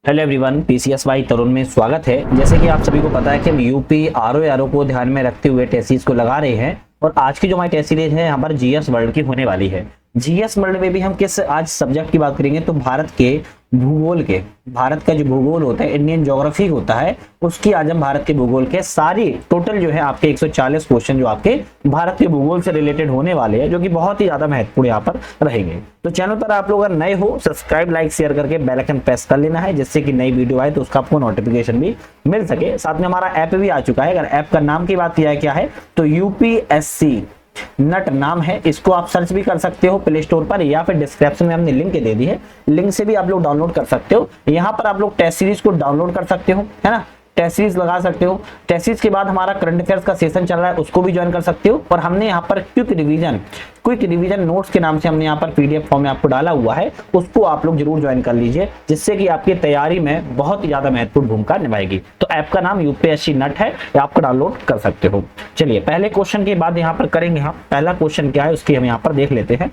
Hello everyone, पीसीएसवाई तरुण में स्वागत है। जैसे कि आप सभी को पता है कि हम यूपी आरओ को ध्यान में रखते हुए टेस्ट सीरीज को लगा रहे हैं और आज की जो हमारी टेस्ट सीरीज है यहाँ पर जीएस वर्ल्ड की होने वाली है। जीएस वर्ल्ड में भी हम किस आज सब्जेक्ट की बात करेंगे तो भारत का जो भूगोल होता है, इंडियन ज्योग्राफी होता है, उसकी आज हम भारत के भूगोल के सारी टोटल जो है आपके 140 क्वेश्चन जो आपके भारत के भूगोल से रिलेटेड होने वाले हैं, जो कि बहुत ही ज्यादा महत्वपूर्ण यहाँ पर रहेंगे। तो चैनल पर आप लोग अगर नए हो, सब्सक्राइब लाइक शेयर करके बेल आइकन प्रेस कर लेना है, जिससे कि नई वीडियो आए तो उसका आपको नोटिफिकेशन भी मिल सके। साथ में हमारा ऐप भी आ चुका है। अगर ऐप का नाम की बात किया है क्या है तो यूपीएससी नट नाम है। इसको आप सर्च भी कर सकते हो प्ले स्टोर पर या फिर डिस्क्रिप्शन में हमने लिंक दे दी है, लिंक से भी आप लोग डाउनलोड कर सकते हो। यहाँ पर आप लोग टेस्ट सीरीज को डाउनलोड कर सकते हो, है ना, टेस्ट सीरीज लगा सकते हो। टेस्ट सीरीज के बाद हमारा करंट अफेयर्स का सेशन चल रहा है, उसको भी ज्वाइन कर सकते हो। और हमने यहाँ पर क्विक रिवीजन नोट्स के नाम से हमने यहाँ पर पीडीएफ फॉर्म में आपको डाला हुआ है, उसको आप लोग जरूर ज्वाइन कर लीजिए, जिससे कि आपकी तैयारी में बहुत ही ज्यादा महत्वपूर्ण भूमिका निभाएगी। तो ऐप का नाम यूपीएससी नट है, आपको डाउनलोड कर सकते हो। चलिए पहले क्वेश्चन के बाद यहाँ पर करेंगे हम। पहला क्वेश्चन क्या है उसकी हम यहाँ पर देख लेते हैं।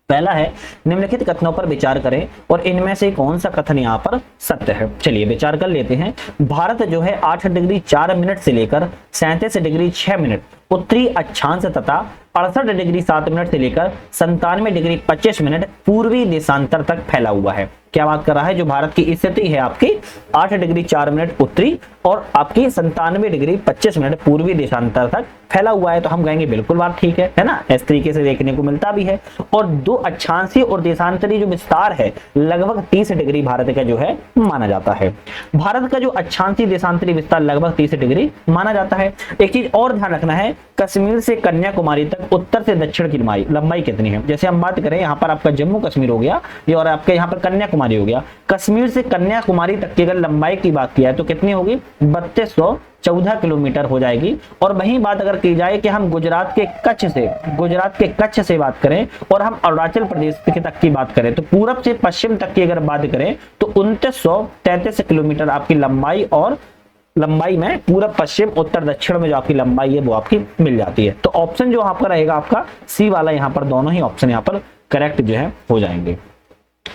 पहला है, निम्नलिखित कथनों पर विचार करें और इनमें से कौन सा कथन यहाँ पर सत्य है। चलिए विचार कर लेते हैं। भारत जो है 8 डिग्री 4 मिनट से लेकर 37 डिग्री 6 मिनट उत्तरी अक्षांश तथा 68 डिग्री 7 मिनट से लेकर 97 डिग्री 25 मिनट पूर्वी देशांतर तक फैला हुआ है। क्या बात कर रहा है, जो भारत की स्थिति है आपकी 8 डिग्री 4 मिनट उत्तरी और आपकी 97 डिग्री 25 मिनट पूर्वी देशांतर तक फैला हुआ है। तो हम कहेंगे बिल्कुल बात ठीक है ना, इस तरीके से देखने को मिलता भी है। और दो अक्षांशीय और देशांतरी जो विस्तार है लगभग 30 डिग्री भारत का जो है माना जाता है। भारत का जो अक्षांशीय देशांतरी विस्तार लगभग 30 डिग्री माना जाता है। एक चीज और ध्यान रखना है, कश्मीर से कन्याकुमारी तक उत्तर से दक्षिण की लंबाई कितनी है। जैसे हम बात करें यहाँ पर आपका जम्मू कश्मीर हो गया और आपके यहाँ पर कन्याकुमारी हो गया। कश्मीर से कन्याकुमारी तक की अगर लंबाई की बात किया है तो कितनी होगी, 3214 किलोमीटर हो जाएगी। और वहीं बात अगर की जाए कि हम गुजरात के कच्छ से बात करें और हम अरुणाचल प्रदेश तक की बात करें तो पूरब से पश्चिम तक की अगर बात करें तो 2933 किलोमीटर आपकी लंबाई में पूरब पश्चिम उत्तर दक्षिण में जो आपकी लंबाई है वो आपकी मिल जाती है। तो ऑप्शन जो आपका रहेगा आपका सी वाला, यहाँ पर दोनों ही ऑप्शन यहाँ पर करेक्ट जो है हो जाएंगे।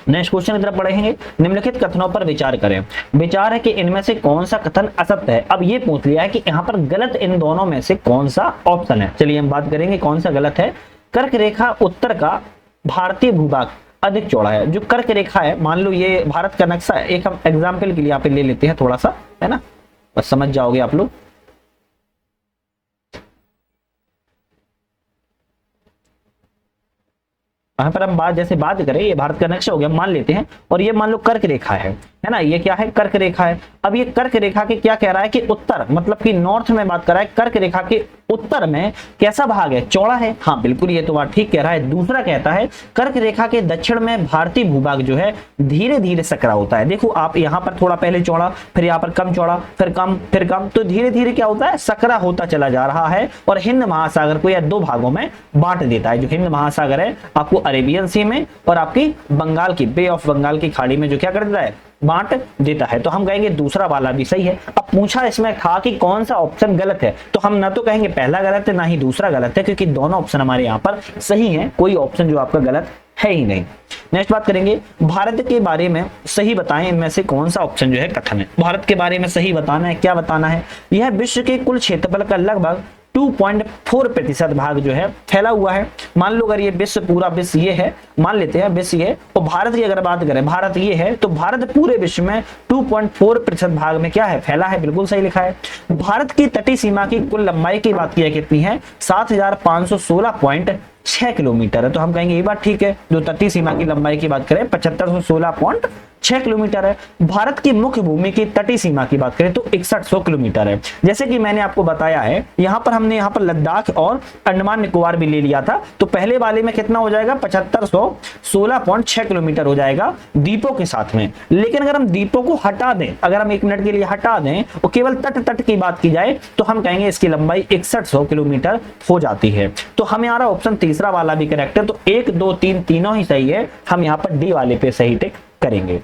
नेक्स्ट क्वेश्चन की तरफ पढ़ेंगे। निम्नलिखित कथनों पर विचार करें। विचार है कि इनमें से कौन सा कथन असत्य है। अब ये पूछ लिया है कि यहाँ पर गलत इन दोनों में से कौन सा ऑप्शन है। चलिए हम बात करेंगे कौन सा गलत है। कर्क रेखा उत्तर का भारतीय भूभाग अधिक चौड़ा है। जो कर्क रेखा है, मान लो ये भारत का नक्शा है, एक हम एग्जाम्पल के लिए यहाँ पे ले लेते हैं थोड़ा सा, है ना, बस समझ जाओगे आप लोग। वहां पर हम बात करें, ये भारत का नक्शा हो गया, मान लेते हैं, और ये मान लो कर्क रेखा है ना, ये क्या है, कर्क रेखा है। अब ये कर्क रेखा के क्या कह रहा है कि उत्तर मतलब कि नॉर्थ में बात कर रहा है, कर्क रेखा के उत्तर में कैसा भाग है, चौड़ा है। हाँ बिल्कुल, ये तो बात ठीक कह रहा है। दूसरा कहता है कर्क रेखा के दक्षिण में भारतीय भूभाग जो है धीरे धीरे सकरा होता है। देखो आप यहाँ पर थोड़ा पहले चौड़ा, फिर यहाँ पर कम चौड़ा, फिर कम, तो धीरे धीरे क्या होता है, सकरा होता चला जा रहा है और हिंद महासागर को यह दो भागों में बांट देता है। जो हिंद महासागर है आपको अरेबियन सी में और आपकी बंगाल की बे ऑफ बंगाल की खाड़ी में जो क्या कर देता है, बांट देता है। तो हम कहेंगे दूसरा वाला भी सही है। अब पूछा इसमें था कि कौन सा ऑप्शन गलत है, तो हम ना तो कहेंगे पहला गलत है ना ही दूसरा गलत है, क्योंकि दोनों ऑप्शन हमारे यहाँ पर सही हैं। कोई ऑप्शन जो आपका गलत है ही नहीं। नेक्स्ट बात करेंगे, भारत के बारे में सही बताएं, इनमें से कौन सा ऑप्शन जो है कथन है। भारत के बारे में सही बताना है, क्या बताना है, यह विश्व के कुल क्षेत्रफल का लगभग 2.4% भाग जो है फैला हुआ है। मान लो अगर ये पूरा विश्व ये है, मान लेते हैं विश्व ये, और भारत की अगर बात करें, भारत ये है, तो भारत पूरे विश्व में 2.4% भाग में क्या है, फैला है। बिल्कुल सही लिखा है। भारत की तटीय सीमा की कुल लंबाई की बात की कितनी है, 7516.6 किलोमीटर है। तो हम कहेंगे ये बात ठीक है। जो तटीय सीमा की लंबाई की बात करें 7516.6 किलोमीटर है। भारत की मुख्य भूमि की तटीय सीमा की बात करें तो 6100 किलोमीटर है। जैसे कि मैंने आपको बताया है, यहाँ पर हमने यहाँ पर लद्दाख और अंडमान निकोबार भी ले लिया था, तो पहले वाले में कितना हो जाएगा, 7516.6 किलोमीटर हो जाएगा द्वीपों के साथ में। लेकिन अगर हम द्वीपों को हटा दें, अगर हम 1 मिनट के लिए हटा दें और केवल तट की बात की जाए तो हम कहेंगे इसकी लंबाई 6100 किलोमीटर हो जाती है। तो हमारा ऑप्शन तीसरा वाला भी करेक्ट है। तो 1 2 3 तीनों ही सही है। हम यहाँ पर डी वाले पे सही टिक करेंगे।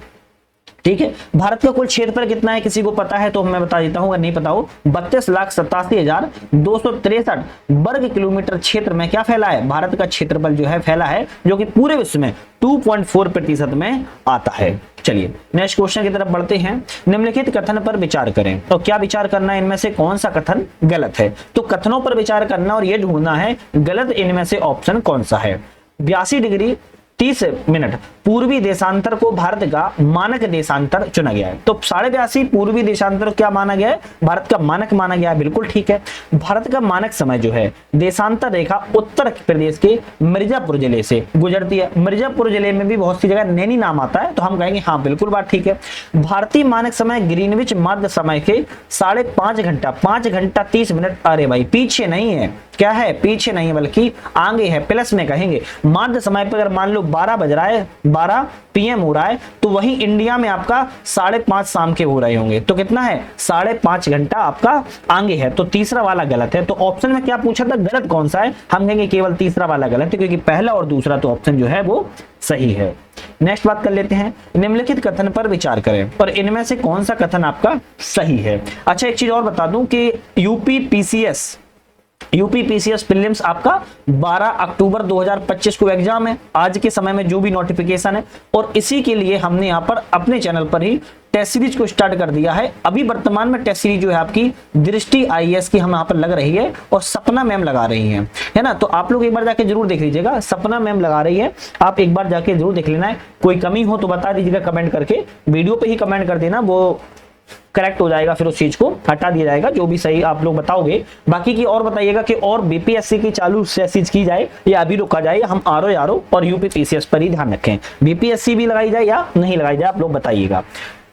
ठीक है। भारत का कुल क्षेत्रफल कितना है, किसी को पता है तो मैं बता देता हूं, अगर नहीं पता हो 32,87,263 वर्ग किलोमीटर क्षेत्र में क्या फैला है, भारत का क्षेत्रफल जो है फैला है, जो कि पूरे विश्व में 2.4% में आता है। चलिए नेक्स्ट क्वेश्चन की तरफ बढ़ते हैं। निम्नलिखित कथन पर विचार करें। तो क्या विचार करना है, इनमें से कौन सा कथन गलत है। तो कथनों पर विचार करना और यह ढूंढना है गलत इनमें से ऑप्शन कौन सा है। 82 डिग्री 30 मिनट पूर्वी देशांतर को भारत का मानक देशांतर चुना गया है। तो 82.5 पूर्वी देशांतर क्या माना गया है, भारत का मानक माना गया है, बिल्कुल ठीक है। भारत का मानक समय जो है, देशांतर रेखा उत्तर प्रदेश के मिर्जापुर जिले से गुजरती है। मिर्जापुर जिले में भी बहुत सी जगह नैनी नाम आता है, तो हम कहेंगे हाँ बिल्कुल बात ठीक है। भारतीय मानक समय ग्रीनविच मध्य समय के 5.5 घंटा 5 घंटा 30 मिनट, अरे भाई पीछे नहीं है, क्या है पीछे नहीं है बल्कि आगे है, प्लस में कहेंगे। मध्य समय पर अगर मान लो 12 बज रहा है, 12 PM हो रहा है, तो वही इंडिया में आपका 5:30 शाम के हो रहे होंगे, तो कितना है 5.5 घंटा आपका आगे है। तो तीसरा वाला गलत है। तो ऑप्शन में क्या पूछा था, गलत कौन सा है, हम कहेंगे केवल तीसरा वाला गलत है, क्योंकि पहला और दूसरा तो ऑप्शन जो है वो सही है। नेक्स्ट बात कर लेते हैं, निम्नलिखित कथन पर विचार करें और इनमें से कौन सा कथन आपका सही है। अच्छा एक चीज और बता दूं कि यूपीपीसीएस प्रीलिम्स आपका 12 अक्टूबर 2025 को एग्जाम है, आज के समय में जो भी नोटिफिकेशन है, और इसी के लिए हमने यहाँ पर अपने चैनल पर ही टेस्ट सीरीज को स्टार्ट कर दिया है। अभी वर्तमान में टेस्ट सीरीज जो है आपकी दृष्टि आईएएस की हम यहाँ पर लग रही है और सपना मैम लगा रही हैं, है ना। तो आप लोग एक बार जाके जरूर देख लीजिएगा, सपना मैम लगा रही है, आप एक बार जाके जरूर देख लेना है। कोई कमी हो तो बता दीजिएगा कमेंट करके, वीडियो पे ही कमेंट कर देना, वो करेक्ट हो जाएगा, फिर उस चीज को हटा दिया जाएगा जो भी सही आप लोग बताओगे। बाकी की और बताइएगा कि और बीपीएससी की चालू सेशंस की जाए या अभी रुका जाए, हम आरओ और यूपीपीसीएस पर ही ध्यान रखें, बीपीएससी भी लगाई जाए या नहीं लगाई जाए, आप लोग बताइएगा।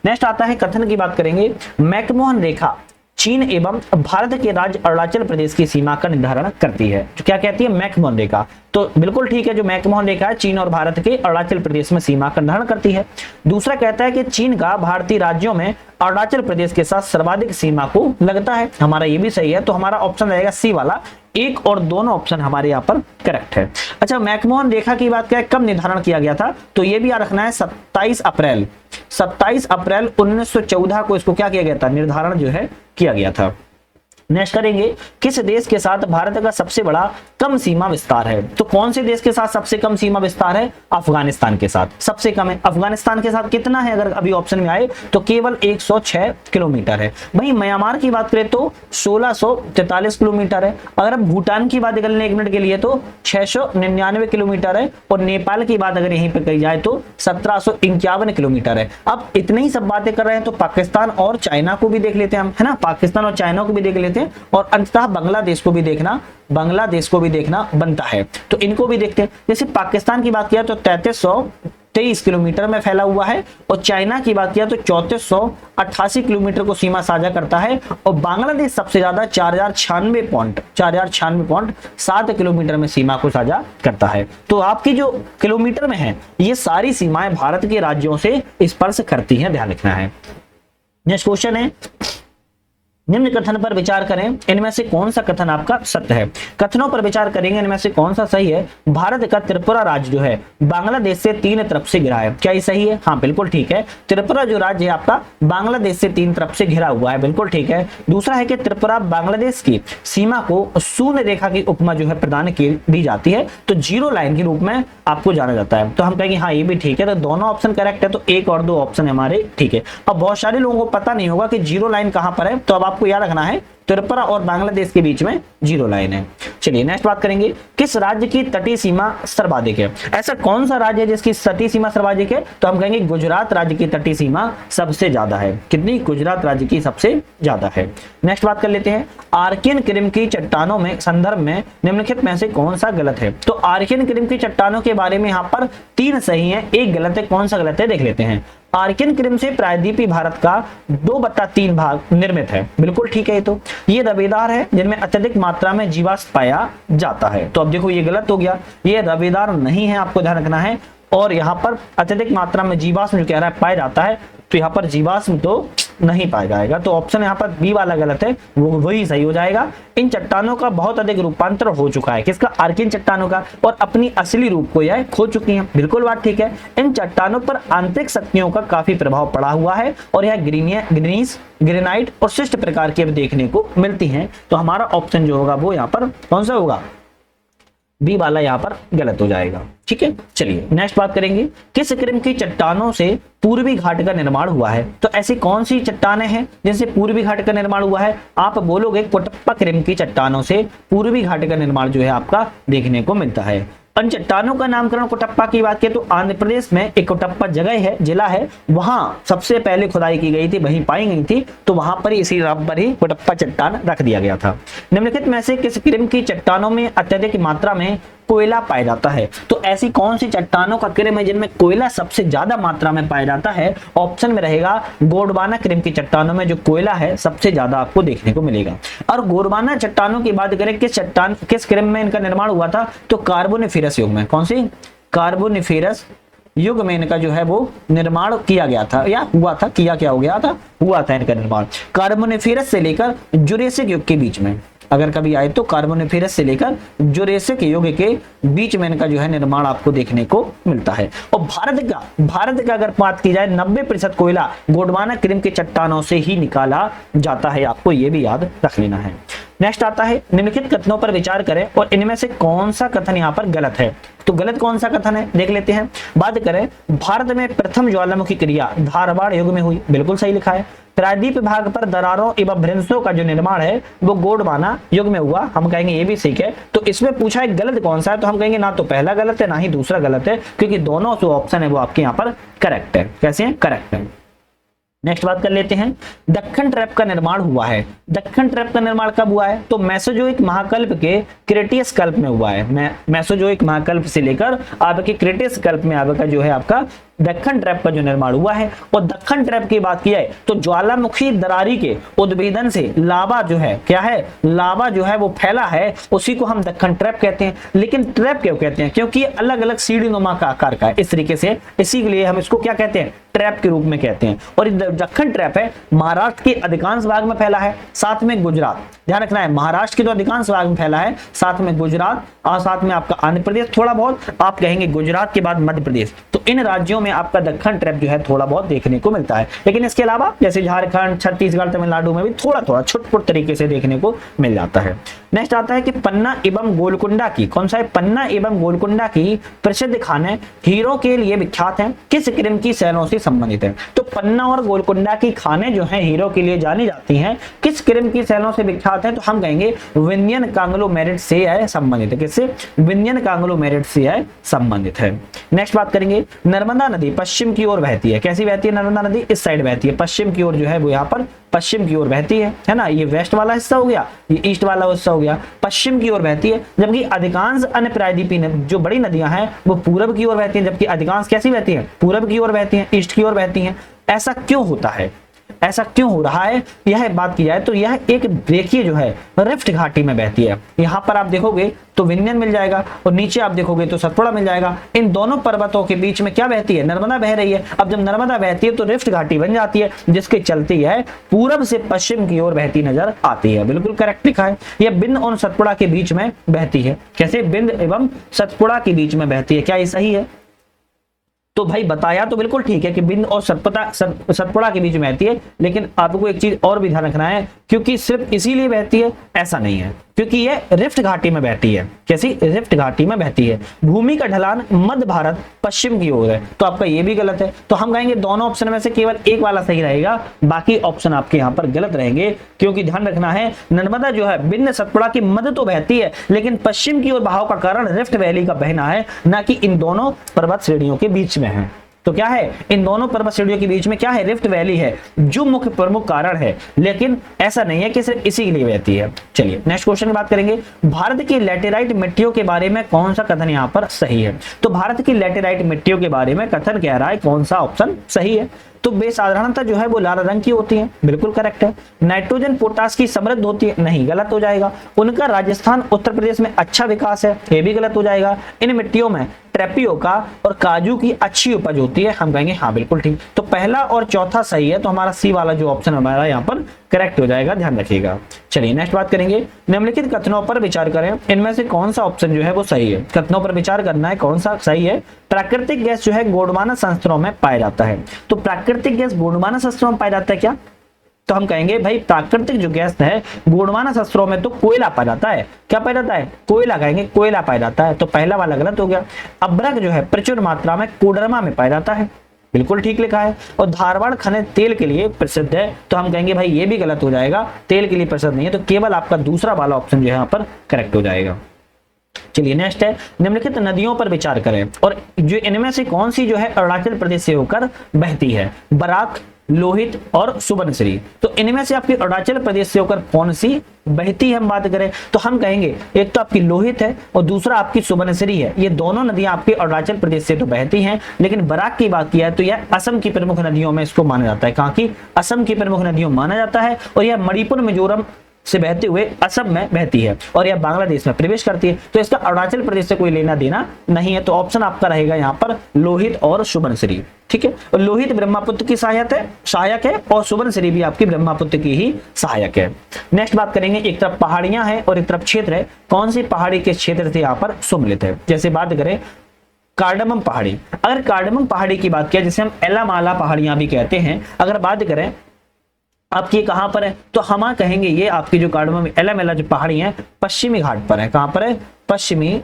नेक्स्ट आता है कथन की बात करेंगे, मैकमोहन रेखा चीन एवं भारत के राज्य अरुणाचल प्रदेश की सीमा का निर्धारण करती है। जो क्या कहती है, मैकमोहन रेखा, तो बिल्कुल ठीक है, जो मैकमोहन रेखा है चीन और भारत के अरुणाचल प्रदेश में सीमा का निर्धारण करती है। दूसरा कहता है कि चीन का भारतीय राज्यों में अरुणाचल प्रदेश के साथ सर्वाधिक सीमा को लगता है, हमारा ये भी सही है, तो हमारा ऑप्शन रहेगा सी वाला, एक और दोनों ऑप्शन हमारे यहाँ पर करेक्ट है। अच्छा मैकमोहन रेखा की बात क्या है, कब निर्धारण किया गया था, तो ये भी याद रखना है 27 अप्रैल 1914 को इसको क्या किया गया था, निर्धारण जो है किया गया था। नेक्स्ट करेंगे, किस देश के साथ भारत का सबसे बड़ा कम सीमा विस्तार है। तो कौन से देश के साथ सबसे कम सीमा विस्तार है, अफगानिस्तान के साथ सबसे कम है। अफगानिस्तान के साथ कितना है, अगर अभी ऑप्शन में आए तो केवल 106 किलोमीटर है। वहीं म्यांमार की बात करें तो 1643 किलोमीटर है। अगर अब भूटान की बात कर लें 1 मिनट के लिए तो 699 किलोमीटर है, और नेपाल की बात अगर यहीं पर कही जाए तो 1751 किलोमीटर है। अब इतनी ही सब बातें कर रहे हैं तो पाकिस्तान और चाइना को भी देख लेते हैं हम, है ना, पाकिस्तान और चाइना को भी देख लेते हैं, और अंततः बांग्लादेश को भी देखना बनता है, तो इनको भी देखते हैं। जैसे पाकिस्तान की बात किया तो 3323 किलोमीटर में फैला हुआ है, और चाइना की बात किया तो 3488 किलोमीटर को सीमा साझा करता है, और बांग्लादेश सबसे ज्यादा 4096.7 किलोमीटर में सीमा को साझा करता है। तो आपकी जो किलोमीटर में है ये सारी सीमाएं भारत के राज्यों से स्पर्श करती हैं, ध्यान रखना है। नेक्स्ट क्वेश्चन है, निम्न कथन पर विचार करें, इनमें से कौन सा कथन आपका सत्य है। कथनों पर विचार करेंगे, इनमें से कौन सा सही है। भारत का त्रिपुरा राज्य जो है बांग्लादेश से 3 तरफ से घिरा है, क्या ये सही है, हाँ बिल्कुल ठीक है। त्रिपुरा जो राज्य है आपका बांग्लादेश से 3 तरफ से घिरा हुआ है, बिल्कुल ठीक है। दूसरा है कि त्रिपुरा बांग्लादेश की सीमा को शून्य रेखा की उपमा जो है प्रदान की दी जाती है, तो 0 लाइन के रूप में आपको जाना जाता है, तो हम कहेंगे हाँ ये भी ठीक है। तो दोनों ऑप्शन करेक्ट है, तो 1 और 2 ऑप्शन हमारे ठीक है। अब बहुत सारे लोगों को पता नहीं होगा कि 0 लाइन कहां पर है, तो अब आपको याद रखना है त्रिपुरा और बांग्लादेश के बीच में 0 लाइन है। चलिए नेक्स्ट बात करेंगे, किस राज्य की तटीय सीमा सर्वाधिक है। ऐसा कौन सा राज्य है जिसकी तटीय सीमा सर्वाधिक है, तो हम कहेंगे गुजरात राज्य की तटीय सीमा सबसे ज्यादा है। कितनी, गुजरात राज्य की सबसे ज्यादा है। नेक्स्ट बात कर लेते हैं, आर्कियन क्रीम की चट्टानों में संदर्भ में निम्नलिखित में से कौन सा गलत है। तो आर्कियन क्रीम की चट्टानों के बारे में यहाँ पर 3 सही है, 1 गलत है, कौन सा गलत है देख लेते हैं। आर्कियन क्रीम से प्रायद्वीपीय भारत का 2/3 भाग निर्मित है, बिल्कुल ठीक है। तो ये रवेदार है जिनमें अत्यधिक मात्रा में जीवाश्म पाया जाता है, तो अब देखो ये गलत हो गया, ये रवेदार नहीं है, आपको ध्यान रखना है। और यहाँ पर अत्यधिक मात्रा में जीवाश्म जो कह रहा है पाया जाता है, तो यहाँ पर जीवाश्म तो नहीं पाया जाएगा, तो ऑप्शन यहाँ पर बी वाला गलत है, वो वही सही हो जाएगा। इन चट्टानों का बहुत अधिक रूपांतर हो चुका है, किसका? आर्कियन चट्टानों का, और अपनी असली रूप को यह खो चुकी हैं। बिल्कुल बात ठीक है। इन चट्टानों पर आंतरिक शक्तियों का काफी प्रभाव पड़ा हुआ है और यह ग्रीनीस, ग्रेनाइट और शिष्ट प्रकार की देखने को मिलती हैं। तो हमारा ऑप्शन जो होगा वो यहाँ पर कौन सा होगा? बी वाला यहाँ पर गलत हो जाएगा। ठीक है, चलिए नेक्स्ट बात करेंगे, किस क्रम की चट्टानों से पूर्वी घाट का निर्माण हुआ है? तो ऐसी कौन सी चट्टानें हैं जिनसे पूर्वी घाट का निर्माण हुआ है? आप बोलोगे कोटप्पा क्रम की चट्टानों से पूर्वी घाट का निर्माण जो है आपका देखने को मिलता है। उन चट्टानों का नामकरण कोटप्पा की बात करें तो आंध्र प्रदेश में एक कोटप्पा जगह है, जिला है, वहां सबसे पहले खुदाई की गई थी, वहीं पाई गई थी, तो वहां पर इसी नाम पर ही कोटप्पा चट्टान रख दिया गया था। निम्नलिखित में से किस क्रम की चट्टानों में अत्यधिक मात्रा में कोयला पाया जाता है? तो ऐसी कौन सी चट्टानों का क्रम है जिनमें कोयला सबसे ज्यादा मात्रा में पाया जाता है? ऑप्शन में रहेगा गोंडवाना क्रम की चट्टानों में जो कोयला है सबसे ज्यादा आपको देखने को मिलेगा। और गोंडवाना चट्टानों की बात करें किस क्रम में इनका निर्माण हुआ था? तो कार्बोनिफेरस युग में। कौन सी? कार्बोनिफेरस युग में इनका जो है वो निर्माण किया गया था, या हुआ था, किया क्या हो गया था, हुआ था इनका निर्माण कार्बोनिफेरस से लेकर जुरेसिक युग के बीच में। अगर कभी आए तो कार्बोनिफेरस से लेकर जुरेसिक युग के बीच में इनका जो है निर्माण आपको देखने को मिलता है। और भारत का अगर बात की जाए 90% कोयला गोंडवाना क्रम के चट्टानों से ही निकाला जाता है, आपको ये भी याद रख लेना है। नेक्स्ट आता है, निम्नलिखित कथनों पर विचार करें और इनमें से कौन सा कथन यहाँ पर गलत है? तो गलत कौन सा कथन है देख लेते हैं। बात करें, भारत में प्रथम ज्वालामुखी क्रिया धारवाड़ युग में हुई, बिल्कुल सही लिखा है। प्रायद्वीप भाग पर दरारों एवं भ्रंशों का जो निर्माण है वो गोंडवाना युग में हुआ, हम कहेंगे ये भी ठीक है। तो इसमें पूछा है गलत कौन सा है, तो हम कहेंगे ना तो पहला गलत है ना ही दूसरा गलत है, क्योंकि दोनों जो ऑप्शन है वो आपके यहाँ पर करेक्ट है। कैसे हैं? करेक्ट है। नेक्स्ट बात कर लेते हैं, दक्कन ट्रैप का निर्माण हुआ है। दक्कन ट्रैप का निर्माण कब हुआ है? तो मेसोजोइक महाकल्प के क्रेटियस कल्प में हुआ है। मेसोजोइक महाकल्प से लेकर आपके क्रेटियस कल्प में आपका जो है आपका दक्कन ट्रैप का जो निर्माण हुआ है। और दक्कन ट्रैप की बात की जाए तो ज्वालामुखी दरारी के उद्भेदन से लावा जो है क्या है, लावा जो है वो फैला है, उसी को हम दक्कन ट्रैप कहते हैं। लेकिन ट्रैप क्यों कहते हैं? क्योंकि ये अलग अलग सीढ़ी नुमा का आकार का है, इस तरीके से, इसी के लिए हम इसको क्या कहते हैं? ट्रैप के रूप में कहते हैं। और दक्कन ट्रैप है महाराष्ट्र के अधिकांश भाग में फैला है, साथ में गुजरात, ध्यान रखना है, महाराष्ट्र के तो अधिकांश भाग में फैला है, साथ में गुजरात और साथ में आपका आंध्र प्रदेश थोड़ा बहुत, आप कहेंगे गुजरात के बाद मध्य प्रदेश, तो इन राज्यों में आपका दक्कन ट्रैप जो है थोड़ा बहुत देखने को मिलता है। लेकिन इसके अलावा जैसे झारखंड, छत्तीसगढ़, तमिलनाडु में भी थोड़ा थोड़ा छुटपुट तरीके से देखने को मिल जाता है। नेक्स्ट आता है कि पन्ना एवं गोलकुंडा की, कौन सा है? पन्ना एवं गोलकुंडा की प्रसिद्ध खाने हीरो के लिए विख्यात हैं, किस क्रम की शैलों से संबंधित है? तो पन्ना और गोलकुंडा की खाने जो है हीरो के लिए जानी जाती हैं, किस क्रम की शैलों से विख्यात है? तो हम कहेंगे विंध्यन कांग्लोमेरेट से है संबंधित है। किससे? विंध्यन कांग्लोमेरेट से है संबंधित है। नेक्स्ट बात करेंगे, नर्मदा नदी पश्चिम की ओर बहती है, कैसी बहती है? नर्मदा नदी इस साइड बहती है, पश्चिम की ओर जो है वो यहाँ पर पश्चिम की ओर बहती है ना, ये वेस्ट वाला हिस्सा हो गया, ये ईस्ट वाला हिस्सा हो गया, पश्चिम की ओर बहती है। जबकि अधिकांश अन्य प्रायद्वीपीय जो बड़ी नदियां हैं वो पूरब की ओर बहती हैं, जबकि अधिकांश कैसी बहती हैं? पूरब की ओर बहती हैं, ईस्ट की ओर बहती हैं। ऐसा क्यों होता है? ऐसा क्यों हो रहा है? यह बात की जाए तो यह एक देखिए जो है रिफ्ट घाटी में बहती है। यहां पर आप देखोगे तो विंध्यन मिल जाएगा और नीचे आप देखोगे तो सतपुड़ा मिल जाएगा। इन दोनों पर्वतों के बीच में क्या बहती है? नर्मदा बह रही है। अब जब नर्मदा बहती है तो रिफ्ट घाटी बन जाती है, जिसके चलती है पूरब से पश्चिम की ओर बहती नजर आती है। बिल्कुल करेक्ट लिखा है। यह बिंद और सतपुड़ा के बीच में बहती है। कैसे? बिंद एवं सतपुड़ा के बीच में बहती है। क्या ये सही है? तो भाई बताया तो बिल्कुल ठीक है कि बिंद और सतपुड़ा के बीच में बहती है, लेकिन आपको एक चीज और भी ध्यान रखना है, क्योंकि सिर्फ इसीलिए बहती है ऐसा नहीं है, क्योंकि ये रिफ्ट घाटी में बहती है। कैसी? रिफ्ट घाटी में बहती है। भूमि का ढलान मध्य भारत पश्चिम की ओर है, तो आपका ये भी गलत है। तो हम कहेंगे दोनों ऑप्शन में से केवल एक वाला सही रहेगा, बाकी ऑप्शन आपके यहाँ पर गलत रहेंगे। क्योंकि ध्यान रखना है, नर्मदा जो है बिंद सतपुड़ा की मध्य तो बहती है, लेकिन पश्चिम की ओर बहाव का कारण रिफ्ट वैली का बहना है, ना कि इन दोनों पर्वत श्रेणियों के बीच में है। तो क्या है, इन दोनों पर्वत श्रेणियों के बीच में क्या है, रिफ्ट वैली है, जो मुख्य प्रमुख कारण है, लेकिन ऐसा नहीं है कि सिर्फ इसी के लिए बहती है। चलिए नेक्स्ट क्वेश्चन की बात करेंगे, भारत की लैटेराइट मिट्टियों के बारे में कौन सा कथन यहाँ पर सही है। तो भारत की लैटेराइट मिट्टियों के बारे में कथन कह रहा है कौन सा ऑप्शन सही है। तो बेसाधारणता जो है वो लाल रंग की होती है, बिल्कुल करेक्ट है। नाइट्रोजन पोटास की समृद्ध होती है, नहीं, गलत हो जाएगा। उनका राजस्थान उत्तर प्रदेश में अच्छा विकास है, ये भी गलत हो जाएगा। इन मिट्टियों में ट्रेपियोका और काजू की अच्छी उपज होती है, हम कहेंगे हाँ बिल्कुल ठीक। तो पहला और चौथा सही है, तो हमारा सी वाला जो ऑप्शन हमारा यहाँ पर करेक्ट हो जाएगा, ध्यान रखिएगा। चलिए नेक्स्ट बात करेंगे, निम्नलिखित कथनों पर विचार करें, इनमें से कौन सा ऑप्शन जो है वो सही है। कथनों पर विचार करना है कौन सा सही है। प्राकृतिक गैस जो है गोंडवाना संस्तरों में पाया जाता है। तो प्राकृतिक गैस गोंडवाना संस्तरों में पाया जाता है क्या, तो हम कहेंगे भाई प्राकृतिक जो गैस है गोंडवाना संस्तरों में तो कोयला पाया जाता है। क्या पाया जाता है, कोयला, कहेंगे कोयला पाया जाता है। तो पहला वाला गलत हो गया। अभ्रक जो है प्रचुर मात्रा में कोडरमा में पाया जाता है, बिल्कुल ठीक लिखा है। और धारवाड़ खनिज तेल के लिए प्रसिद्ध है, तो हम कहेंगे भाई ये भी गलत हो जाएगा, तेल के लिए प्रसिद्ध नहीं है। तो केवल आपका दूसरा वाला ऑप्शन जो है यहाँ पर करेक्ट हो जाएगा। चलिए नेक्स्ट है, निम्नलिखित नदियों पर विचार करें और जो इनमें से कौन सी जो है अरुणाचल प्रदेश से होकर बहती है। बराक, लोहित और सुबनसिरी। तो इनमें से आपकी अरुणाचल प्रदेश से होकर कौन सी बहती है हम बात करें, तो हम कहेंगे एक तो आपकी लोहित है और दूसरा आपकी सुबनसिरी है। ये दोनों नदियां आपकी अरुणाचल प्रदेश से तो बहती हैं, लेकिन बराक की बात किया है तो यह असम की प्रमुख नदियों में इसको माना जाता है। कहाँ की, असम की प्रमुख नदियों माना जाता है। और यह मणिपुर, मिजोरम से बहते हुए असम में बहती है और यह बांग्लादेश में प्रवेश करती है। तो इसका अरुणाचल प्रदेश से कोई लेना देना नहीं है। तो ऑप्शन आपका रहेगा यहाँ पर लोहित और सुबनसिरी, ठीक है। और लोहित ब्रह्मपुत्र की सहायक है और सुबनसिरी भी आपकी ब्रह्मपुत्र की ही सहायक है। नेक्स्ट बात करेंगे, एक तरफ पहाड़ियां हैं और एक तरफ क्षेत्र है, कौन सी पहाड़ी के क्षेत्र से यहाँ पर सम्मिलित है। जैसे बात करें कार्डमम पहाड़ी, अगर कार्डमम पहाड़ी की बात किया, जिसे हम एलामाला पहाड़ियां भी कहते हैं, अगर बात करें आपकी कहां पर है, तो हम कहेंगे ये आपकी जो कार्डमम एलामेला जो पहाड़ी है पश्चिमी घाट पर है। कहां पर है, पश्चिमी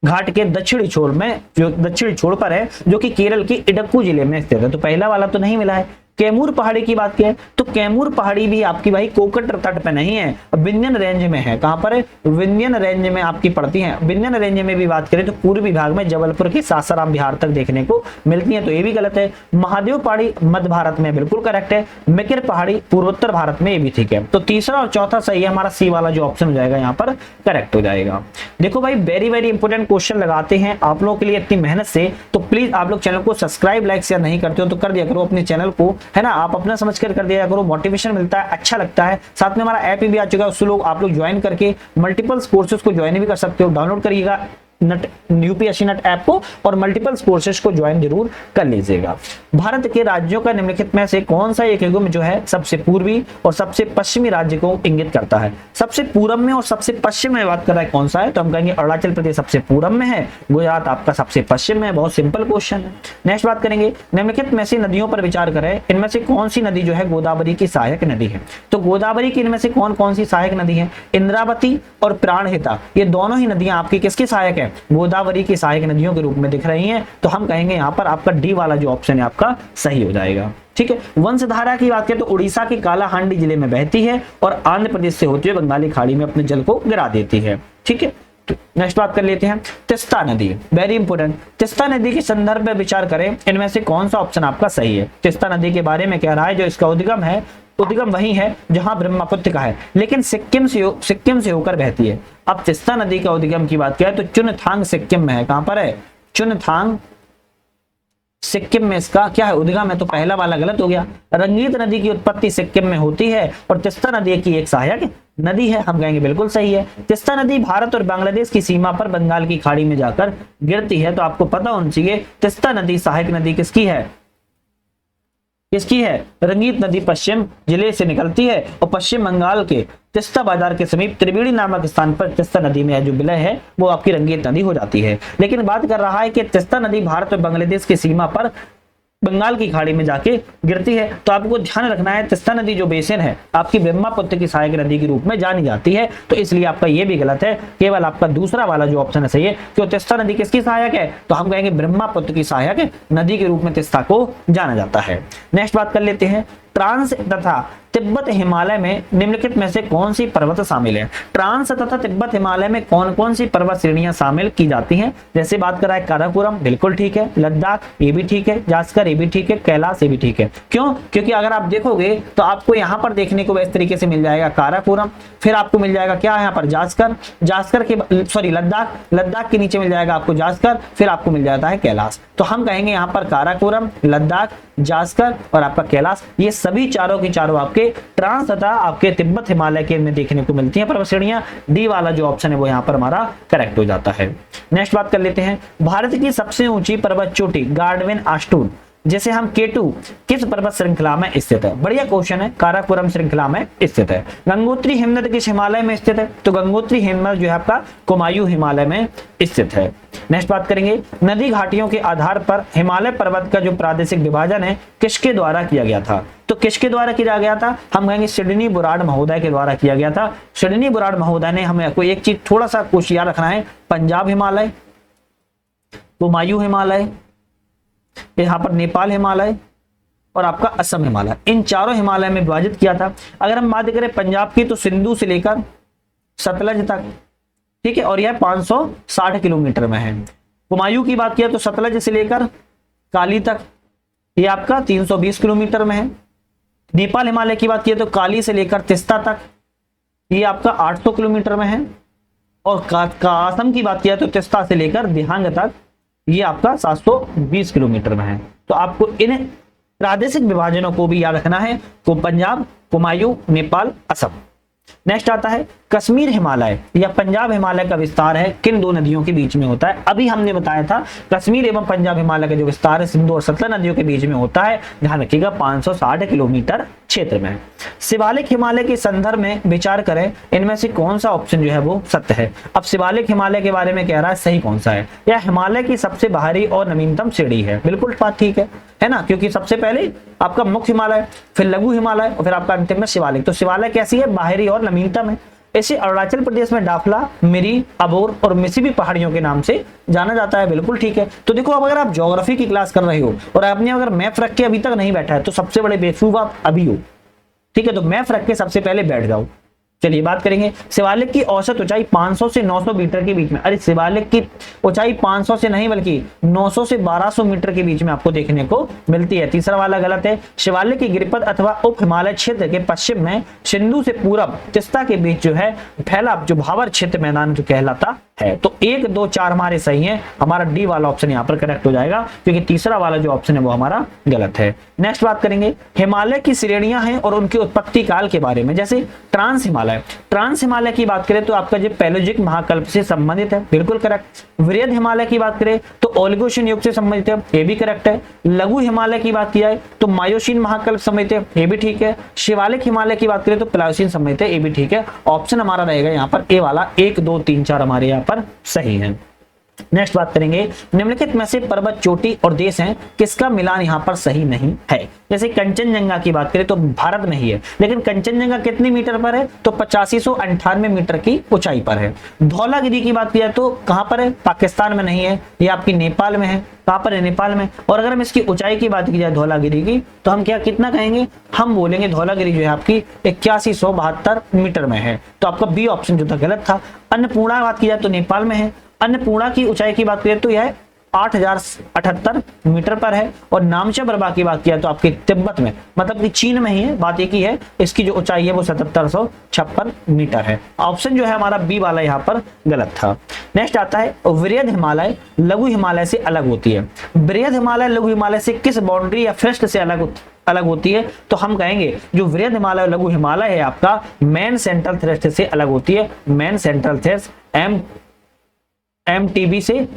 घाट के दक्षिणी छोर में, जो दक्षिणी छोर पर है, जो कि केरल के इडक्कू जिले में स्थित है। तो पहला वाला तो नहीं मिला है। कैमूर पहाड़ी की बात किया तो कैमूर पहाड़ी भी आपकी भाई कोकट तट पे नहीं है, विंध्यन रेंज में है। कहां पर है, विंध्यन रेंज में आपकी पड़ती है। विंध्यन रेंज में भी बात करें तो पूर्वी भाग में जबलपुर के सासाराम बिहार तक देखने को मिलती है, तो ये भी गलत है। महादेव पहाड़ी मध्य भारत में बिल्कुल करेक्ट है। मिकिर पहाड़ी पूर्वोत्तर भारत में, ये भी ठीक है। तो तीसरा और चौथा सही है, हमारा सी वाला जो ऑप्शन हो जाएगा यहाँ पर करेक्ट हो जाएगा। देखो भाई वेरी वेरी इंपॉर्टेंट क्वेश्चन लगाते हैं आप लोगों के लिए इतनी मेहनत से, तो प्लीज आप लोग चैनल को सब्सक्राइब लाइक शेयर नहीं करते हो तो कर दिया करो अपने चैनल को, है ना। आप अपना समझ कर दिया करो, मोटिवेशन मिलता है, अच्छा लगता है। साथ में हमारा ऐप भी आ चुका है, उससे लोग आप लोग ज्वाइन करके मल्टीपल कोर्सेज को ज्वाइन भी कर सकते हो। डाउनलोड करिएगा यूपीएससी नेट ऐप को और मल्टीपल कोर्सेज को ज्वाइन जरूर कर लीजिएगा। भारत के राज्यों का निम्नलिखित में से कौन सा एक युग्म जो है सबसे पूर्वी और सबसे पश्चिमी राज्य को इंगित करता है। सबसे पूरब में और सबसे पश्चिम में बात कर रहा है कौन सा है, तो हम कहेंगे अरुणाचल प्रदेश सबसे पूरब में है, गुजरात आपका सबसे पश्चिम में है। बहुत सिंपल क्वेश्चन है। नेक्स्ट बात करेंगे, निम्नलिखित में से नदियों पर विचार करें, इनमें से कौन सी नदी जो है गोदावरी की सहायक नदी है। तो गोदावरी की इनमें से कौन कौन सी सहायक नदी है, इंद्रावती और प्राणहिता, ये दोनों ही नदियां आपकी किसकी सहायक है, गोदावरी की सहायक नदियों के रूप में दिख रही हैं। तो हम कहेंगे यहाँ पर आपका डी वाला जो ऑप्शन है आपका सही हो जाएगा, ठीक है। वंशधारा की बात करें तो उड़ीसा के कालाहांडी जिले में बहती है और आंध्र प्रदेश से होती हुए बंगाली खाड़ी में अपने जल को गिरा देती है, ठीक है। नेक्स्ट बात कर लेते हैं तीस्ता नदी, वेरी इंपोर्टेंट। तीस्ता नदी के संदर्भ में विचार करें, इनमें से कौन सा ऑप्शन आपका सही है। तीस्ता नदी के बारे में कह रहा है जो इसका उद्गम है, उद्गम वही है जहां ब्रह्मपुत्र का है, लेकिन सिक्किम से होकर बहती है। अब तीस्ता नदी का उद्गम की बात किया तो चुनथांग सिक्किम में है। कहां पर है, चुनथांग सिक्किम में इसका क्या है, उद्गम है। तो पहला वाला गलत हो गया। रंगीत नदी की उत्पत्ति सिक्किम में होती है और तीस्ता नदी की एक सहायक नदी है, हम कहेंगे बिल्कुल सही है। तीस्ता नदी भारत और बांग्लादेश की सीमा पर बंगाल की खाड़ी में जाकर गिरती है। तो आपको पता होना चाहिए तीस्ता नदी सहायक नदी किसकी है, किसकी है, रंगीत नदी पश्चिम जिले से निकलती है और पश्चिम बंगाल के तीस्ता बाजार के समीप त्रिवेणी नामक स्थान पर तीस्ता नदी में जो विलय है वो आपकी रंगीत नदी हो जाती है। लेकिन बात कर रहा है कि तीस्ता नदी भारत और बांग्लादेश की सीमा पर बंगाल की खाड़ी में जाके गिरती है। तो आपको ध्यान रखना है तीस्ता नदी जो बेसिन है आपकी ब्रह्मपुत्र की सहायक नदी के रूप में जानी जाती है। तो इसलिए आपका ये भी गलत है, केवल आपका दूसरा वाला जो ऑप्शन है सही है। क्यों, तीस्ता नदी किसकी सहायक है, तो हम कहेंगे ब्रह्मपुत्र की सहायक नदी के रूप में तीस्ता को जाना जाता है। नेक्स्ट बात कर लेते हैं, ट्रांस तथा तिब्बत हिमालय में निम्नलिखित में से कौन सी पर्वत शामिल है? ट्रांस तथा तिब्बत हिमालय में कौन कौन सी पर्वत श्रेणियां शामिल की जाती हैं? जैसे बात करा है काराकोरम, बिल्कुल ठीक है, लद्दाख ये भी ठीक है, जास्कर ये भी ठीक है, कैलाश ये भी ठीक है। क्यों? क्योंकि अगर आप देखोगे तो आपको यहाँ पर देखने को इस तरीके से मिल जाएगा काराकोरम, फिर आपको मिल जाएगा क्या यहाँ पर जास्कर, जास्कर के सॉरी लद्दाख, लद्दाख के नीचे मिल जाएगा आपको जास्कर, फिर आपको मिल जाता है कैलाश। तो हम कहेंगे यहाँ पर काराकोरम, लद्दाख, जास्कर और आपका कैलाश, ये सभी चारों की चारों आपके ट्रांस तथा आपके तिब्बत हिमालय के में देखने को मिलती हैं पर्वत श्रेणियां। डी वाला जो ऑप्शन है वो यहाँ पर हमारा करेक्ट हो जाता है। नेक्स्ट बात कर लेते हैं, भारत की सबसे ऊंची पर्वत चोटी गार्डवेन आस्टून जैसे हम K2 किस पर्वत श्रृंखला में स्थित है? बढ़िया क्वेश्चन है, काराकोरम श्रृंखला में स्थित है। गंगोत्री हिमनद किस हिमालय में स्थित है? तो गंगोत्री हिमनद जो है आपका कुमायूं हिमालय में स्थित है। नेक्स्ट बात करेंगे, नदी घाटियों के आधार पर हिमालय पर्वत का जो प्रादेशिक विभाजन है किसके द्वारा किया गया था? तो किसके द्वारा किया गया था? हम कहेंगे सिडनी बुराड़ महोदय के द्वारा किया गया था। सिडनी बुराड़ महोदय ने हमें कोई एक चीज थोड़ा सा कुछ याद रखना है, पंजाब हिमालय, कुमायूं हिमालय, यहाँ पर नेपाल हिमालय और आपका असम हिमालय, इन चारों हिमालय में विभाजित किया था। अगर हम बात करें पंजाब की तो सिंधु से लेकर सतलज तक, ठीक है, और यह 560 किलोमीटर में है। कुमायूं की बात किया तो सतलज से लेकर काली तक, ये आपका 320 किलोमीटर में है। नेपाल हिमालय की बात किया तो काली से लेकर तिस्ता तक, ये आपका 800 किलोमीटर में है। और असम की बात किया तो तिस्ता से लेकर दिहांग तक, ये आपका 720 किलोमीटर में है। तो आपको इन प्रादेशिक विभाजनों को भी याद रखना है, को पंजाब, कुमायूं, नेपाल, असम। नेक्स्ट आता है कश्मीर हिमालय या पंजाब हिमालय का विस्तार है किन दो नदियों के बीच में होता है? अभी हमने बताया था कश्मीर एवं पंजाब हिमालय का जो विस्तार है सिंधु और सतलज नदियों के बीच में होता है। ध्यान रखिएगा 560 किलोमीटर क्षेत्र में। शिवालिक हिमालय के संदर्भ में विचार करें, इनमें से कौन सा ऑप्शन जो है वो सत्य है? अब शिवालिक हिमालय के बारे में कह रहा है, सही कौन सा है? यह हिमालय की सबसे बाहरी और नवीनतम श्रेणी है। बिल्कुल बात ठीक है ना, क्योंकि सबसे पहले आपका मुख्य हिमालय, फिर लघु हिमालय और फिर आपका अंतिम में शिवालिक। तो शिवालय कैसी है? बाहरी और नवीनतम है। इसे अरुणाचल प्रदेश में डाफला, मिरी, अबोर और मिसिबी पहाड़ियों के नाम से जाना जाता है। बिल्कुल ठीक है। तो देखो, अब अगर आप ज्योग्राफी की क्लास कर रहे हो और आपने अगर मैप रख के अभी तक नहीं बैठा है तो सबसे बड़े बेवकूफ आप अभी हो, ठीक है। तो मैप रख के सबसे पहले बैठ जाओ। चलिए बात करेंगे, शिवालिक की औसत ऊंचाई 500 से 900 मीटर के बीच में। अरे शिवालिक की ऊंचाई 500 से नहीं बल्कि 900 से 1200 मीटर के बीच में आपको देखने को मिलती है। तीसरा वाला गलत है। शिवालिक की गिरिपथ अथवा उप हिमालय क्षेत्र के पश्चिम में सिंधु से पूरब तिस्ता के बीच जो है फैला जो भावर क्षेत्र मैदान जो कहलाता है। तो 1, 2, 4 हमारे सही है। हमारा डी वाला ऑप्शन यहाँ पर करेक्ट हो जाएगा, क्योंकि तीसरा वाला जो ऑप्शन है वो हमारा गलत है। नेक्स्ट बात करेंगे, हिमालय की श्रेणियां हैं और उनके उत्पत्ति काल के बारे में। जैसे ट्रांस हिमालय, ट्रांस हिमालय की बात करें तो आपका जो पैलोजिक महाकल्प से संबंधित है, बिल्कुल करेक्ट। वृहद हिमालय की बात करें तो ओलिगोशीन युग से संबंधित है, ये भी करेक्ट है। लघु हिमालय की बात किया है तो मायोशीन महाकल्प संबंधित है, ये भी ठीक है। शिवालिक हिमालय की बात करें तो प्लायोशीन संबंधित है, ये भी ठीक है। ऑप्शन हमारा रहेगा यहाँ पर ए वाला। 1, 2, 3, 4 हमारे यहाँ पर सही है। नेक्स्ट बात करेंगे, निम्नलिखित में से पर्वत चोटी और देश हैं किसका मिलान यहाँ पर सही नहीं है? जैसे कंचनजंगा की बात करें तो भारत में ही है, लेकिन कंचनजंगा कितनी मीटर पर है? तो 8598 मीटर की ऊंचाई पर है। धौलागिरी की बात किया तो कहां पर है? पाकिस्तान में नहीं है, ये आपकी नेपाल में है। कहां पर है? नेपाल में। और अगर हम इसकी ऊंचाई की बात की जाए धौलागिरी की तो हम क्या कितना कहेंगे? हम बोलेंगे धौलागिरी जो है आपकी 8172 मीटर में है। तो आपका बी ऑप्शन जो था गलत था। अन्नपूर्णा बात की जाए तो नेपाल में है। अन्नपूर्णा की ऊंचाई की बात करें तो यह 8078 मीटर पर है। और नामचा बर्बा की बात किया तो आपके तिब्बत में, मतलब कि चीन में ही है। बात एक ही है, इसकी जो ऊंचाई है वो 7756 मीटर है। ऑप्शन जो है हमारा बी वाला यहाँ पर गलत था। नेक्स्ट आता है, वृहद हिमालय लघु हिमालय से अलग होती है। वृहद हिमालय लघु हिमालय से किस बाउंड्री या फ्रेस्ट से अलग होती है? तो हम कहेंगे जो वृहद हिमालय और लघु हिमालय है आपका मेन सेंट्रल थ्रस्ट से अलग होती है। मेन सेंट्रल थ्रस्ट MTB से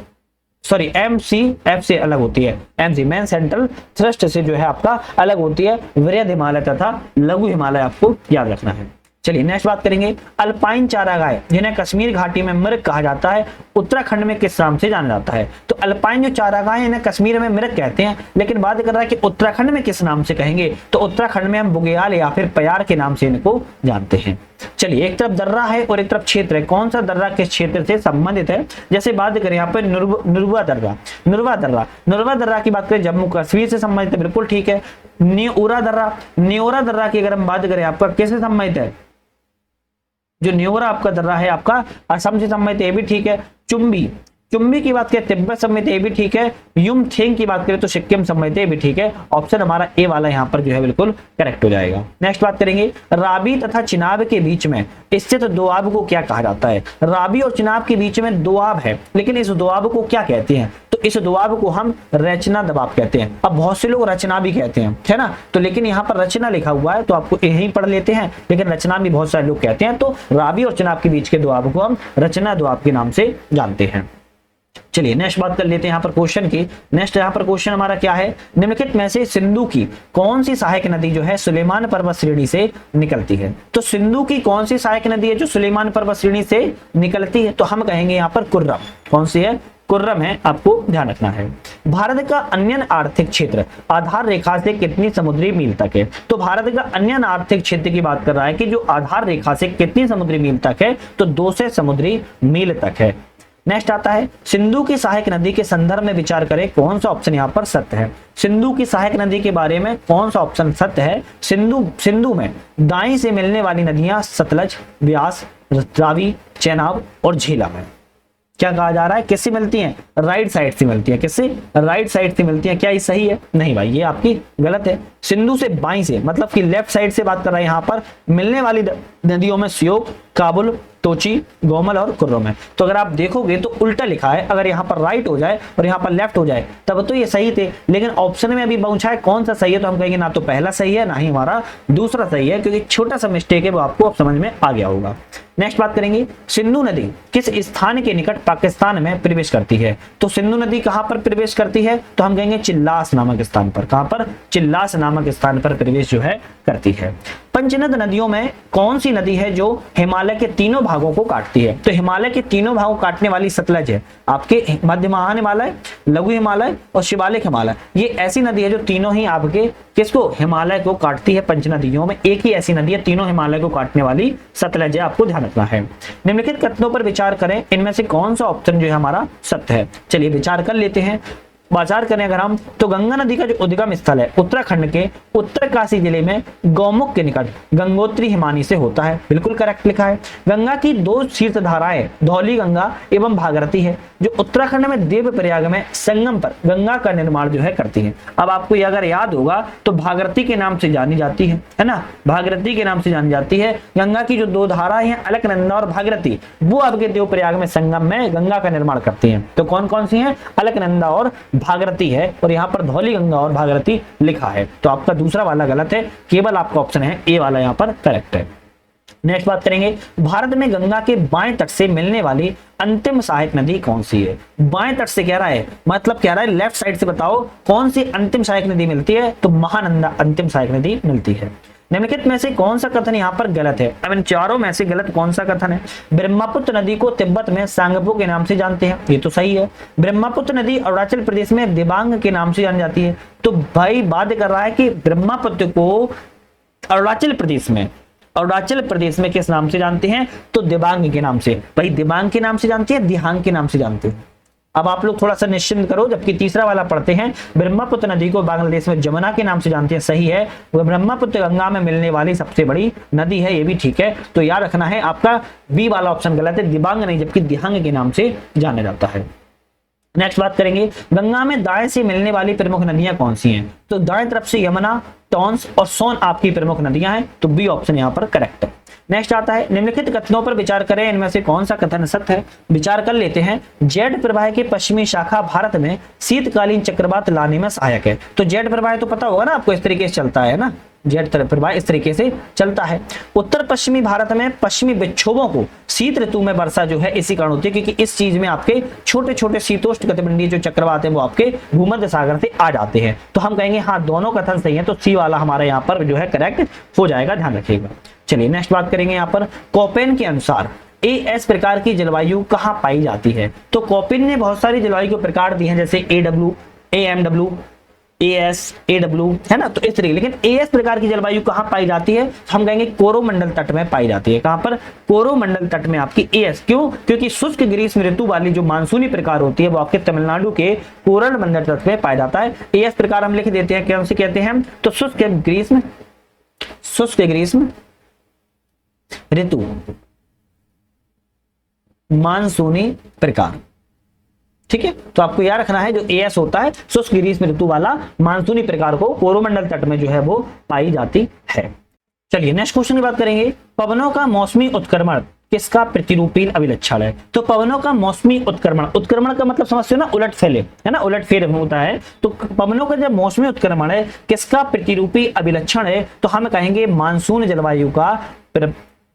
सॉरी MCF से अलग होती है। MC मेन सेंट्रल थ्रस्ट से जो है आपका अलग होती है वृहद हिमालय तथा लघु हिमालय, आपको याद रखना है। चलिए नेक्स्ट बात करेंगे, अल्पाइन चारागाह जिन्हें कश्मीर घाटी में मृग कहा जाता है, उत्तराखंड में किस नाम से जाना जाता है? तो अल्पाइन जो चारागाह है इन्हें कश्मीर में मृग कहते हैं, लेकिन बात कर रहा है कि उत्तराखंड में किस नाम से कहेंगे, तो उत्तराखंड में हम बुग्याल या फिर प्यार के नाम से इनको जानते हैं। चलिए, एक तरफ दर्रा है और एक तरफ क्षेत्र है, कौन सा दर्रा किस क्षेत्र से संबंधित है? जैसे बात करें यहाँ पे नुरवा दर्रा की बात करें जम्मू कश्मीर से संबंधित है, बिल्कुल ठीक है। न्योरा दर्रा की अगर हम बात करें आपका किससे संबंधित है? जो न्योरा आपका दर्रा है आपका असम से संबंधित, ये भी ठीक है। चुम्बी की बात करें तिब्बत संबंधित, ये भी ठीक है। युमथेंग की बात करें तो सिक्किम संबंधित, ये भी ठीक है। ऑप्शन हमारा ए वाला यहाँ पर जो है बिल्कुल करेक्ट हो जाएगा। नेक्स्ट बात करेंगे, रावी तथा चिनाब के बीच में स्थित दोआब को क्या कहा जाता है? रावी और चिनाब के बीच में दोआब है, लेकिन इस दोआब को क्या कहते हैं? तो इस दोआब को हम रचना दबाव कहते हैं। अब बहुत से लोग रचना भी कहते हैं, है ना, तो लेकिन यहाँ पर रचना लिखा हुआ है तो आपको यही पढ़ लेते हैं, लेकिन रचना भी बहुत सारे लोग कहते हैं। तो रावी और चिनाब के बीच के दोआब को हम रचना दोआब के नाम से जानते हैं। चलिए नेक्स्ट बात कर लेते हैं यहाँ पर क्वेश्चन की। नेक्स्ट यहाँ पर क्वेश्चन हमारा क्या है, निम्नलिखित में से सिंधु की कौन सी सहायक नदी जो है सुलेमान पर्वत श्रेणी से निकलती है? तो सिंधु की कौन सी सहायक नदी है जो सुलेमान पर्वत श्रेणी से निकलती है? तो हम कहेंगे यहाँ पर कुर्रम। कौन सी है? कुर्रम है, आपको ध्यान रखना है। भारत का अन्य आर्थिक क्षेत्र आधार रेखा से कितनी समुद्री मील तक है? तो भारत का अन्य आर्थिक क्षेत्र की बात कर रहा है कि जो आधार रेखा से कितनी समुद्री मील तक है, तो 200 समुद्री मील तक है। नेक्स्ट आता है, सिंधु की सहायक नदी के संदर्भ में विचार करें, कौन सा ऑप्शन यहाँ पर सत्य है? सिंधु की सहायक नदी के बारे में कौन सा ऑप्शन सत्य है? सिंधु में दाएं से मिलने वाली नदियां सतलज, व्यास, रावी, चेनाब और झेलम है। क्या कहा जा रहा है? किससे मिलती हैं? राइट साइड से मिलती है। किससे? राइट साइड से मिलती है। क्या ये सही है? नहीं भाई, ये आपकी गलत है। सिंधु से बाईं से मतलब कि लेफ्ट साइड से बात कर रहा है। यहाँ पर मिलने वाली नदियों में श्योक, काबुल, तोची, गोमल और कुर्रम है। तो अगर आप देखोगे तो उल्टा लिखा है, अगर यहाँ पर राइट हो जाए और यहाँ पर लेफ्ट हो जाए तब तो ये सही थे, लेकिन ऑप्शन में अभी पहुंचा है कौन सा सही है, तो हम कहेंगे ना तो पहला सही है ना ही हमारा दूसरा सही है, क्योंकि छोटा सा मिस्टेक है वो आपको अब समझ में आ गया होगा। नेक्स्ट बात करेंगे, सिंधु नदी किस स्थान के निकट पाकिस्तान में प्रवेश करती है? तो सिंधु नदी कहां पर प्रवेश करती है? तो हम कहेंगे चिल्लास नामक स्थान पर। कहां पर? चिल्लास नामक स्थान पर प्रवेश जो है करती है। पंचनद नदियों में कौन सी नदी है जो हिमालय के तीनों भागों को काटती है? तो हिमालय के तीनों भागों को काटने वाली सतलज है, आपके मध्य महान हिमालय, लघु हिमालय और शिवालिक हिमालय। ये ऐसी नदी है जो तीनों ही आपके किसको? हिमालय को काटती है। पंच नदियों में एक ही ऐसी नदी है तीनों हिमालय को काटने वाली, सतलज है, आपको ध्यान रखना है। निम्नलिखित कथनों पर विचार करें, इनमें से कौन सा ऑप्शन जो है हमारा सत्य है? चलिए विचार कर लेते हैं। विचार करें अगर हम, तो गंगा नदी का जो उद्गम स्थल है उत्तराखंड के उत्तरकाशी जिले में गौमुख के निकट गंगोत्री हिमानी से होता है। बिल्कुल करेक्ट लिखा है। गंगा की 2 शीर्ष धाराएं धौली गंगा एवं भागीरथी है, जो उत्तराखंड में देवप्रयाग में संगम पर गंगा का निर्माण जो है करती है। अब आपको ये अगर याद होगा तो भागीरथी के नाम से जानी जाती है ना, भागीरथी के नाम से जानी जाती है। गंगा की जो 2 धाराएं हैं अलकनंदा और भागीरथी, वो आपके देवप्रयाग में संगम में गंगा का निर्माण करती हैं। तो कौन कौन सी हैं? अलकनंदा और भागीरथी है, और यहाँ पर धौली गंगा और भागीरथी लिखा है। तो आपका दूसरा वाला गलत है, केवल आपका ऑप्शन है ए वाला यहाँ पर करेक्ट है। नेक्स्ट बात करेंगे, भारत में गंगा के बाएं तट से मिलने वाली अंतिम सहायक नदी कौन सी है? बाएं तट से कह रहा है, मतलब कह रहा है लेफ्ट साइड से बताओ कौन सी अंतिम सहायक नदी मिलती है? तो महानंदा अंतिम सहायक नदी मिलती है। निम्नलिखित में से कौन सा कथन यहाँ पर गलत है? आई मीन चारों में से गलत कौन सा कथन है? ब्रह्मपुत्र नदी को तिब्बत में सांगपो के नाम से जानते हैं, ये तो सही है। ब्रह्मपुत्र नदी अरुणाचल प्रदेश में दिबांग के नाम से जानी जाती है। तो भाई बात कर रहा है कि ब्रह्मपुत्र को अरुणाचल प्रदेश में किस नाम से जानते हैं? तो दिबांग के नाम से। भाई दिबांग के नाम से जानते हैं, दिहांग के नाम से जानते हैं। अब आप लोग थोड़ा सा निश्चिंत करो, जबकि तीसरा वाला पढ़ते हैं, ब्रह्मपुत्र नदी को बांग्लादेश में जमुना के नाम से जानते हैं, सही है। वह ब्रह्मपुत्र गंगा में मिलने वाली सबसे बड़ी नदी है, ये भी ठीक है। तो याद रखना है आपका बी वाला ऑप्शन गलत है, दिबांग नहीं जबकि दिहांग के नाम से जाना जाता है। नेक्स्ट बात करेंगे, गंगा में दाएं से मिलने वाली प्रमुख नदियां कौन सी हैं? तो दाएं तरफ से यमुना, टॉन्स और सोन आपकी प्रमुख नदियां हैं, तो बी ऑप्शन यहाँ पर करेक्ट है। नेक्स्ट आता है, निम्नलिखित कथनों पर विचार करें, इनमें से कौन सा कथन सत्य है? विचार कर लेते हैं। जेड प्रवाह की पश्चिमी शाखा भारत में शीतकालीन चक्रवात लाने में सहायक है। तो जेड प्रवाह तो पता होगा ना आपको, इस तरीके से चलता है ना, जेट प्रवाह इस तरीके से चलता है। उत्तर पश्चिमी भारत में पश्चिमी विक्षोभों को शीत ऋतु में वर्षा जो है इसी कारण होती है, क्योंकि इस चीज में आपके छोटे छोटे शीतोष्ण कटिबंधीय जो चक्रवात है वो आपके भूमध्य सागर से आ जाते हैं। तो हम कहेंगे हाँ दोनों कथन सही है, तो सी वाला हमारा यहाँ पर जो है करेक्ट हो जाएगा, ध्यान रखिएगा। चलिए नेक्स्ट बात करेंगे यहाँ पर कोपेन के अनुसार एस प्रकार की जलवायु कहाँ पाई जाती है। तो कोपेन ने बहुत सारी जलवायु के प्रकार दिए हैं, जैसे AW, AMW, AS, AW, है ना, तो इस तरीके। लेकिन एस प्रकार की जलवायु कहाँ पाई जाती है, हम कहेंगे कोरोमंडल तट में पाई जाती है। कहाँ पर, कोरोमंडल तट में आपकी एस। क्यों, क्योंकि शुष्क ग्रीष्म ऋतु वाली जो मानसूनी प्रकार होती है वो आपके तमिलनाडु के कोरोमंडल तट में पाया जाता है। एस प्रकार हम लिख देते हैं, क्या से कहते हैं, तो शुष्क ग्रीष्म ऋतु मानसूनी प्रकार। ठीक है, तो आपको याद रखना है जो एस होता है शुष्क ग्रीष्म ऋतु वाला मानसूनी प्रकार को कोरोमंडल तट में जो है वो पाई जाती है। चलिए नेक्स्ट क्वेश्चन की बात करेंगे। पवनों का मौसमी उत्क्रमण किसका प्रतिरूपी अभिलक्षण है। तो पवनों का मौसमी उत्क्रमण, उत्क्रमण का मतलब समझते हो ना, उलट फैले, है ना, उलट फेर होता है। तो पवनों का जब मौसमी उत्क्रमण है किसका प्रतिरूपी अभिलक्षण है, तो हम कहेंगे मानसून जलवायु का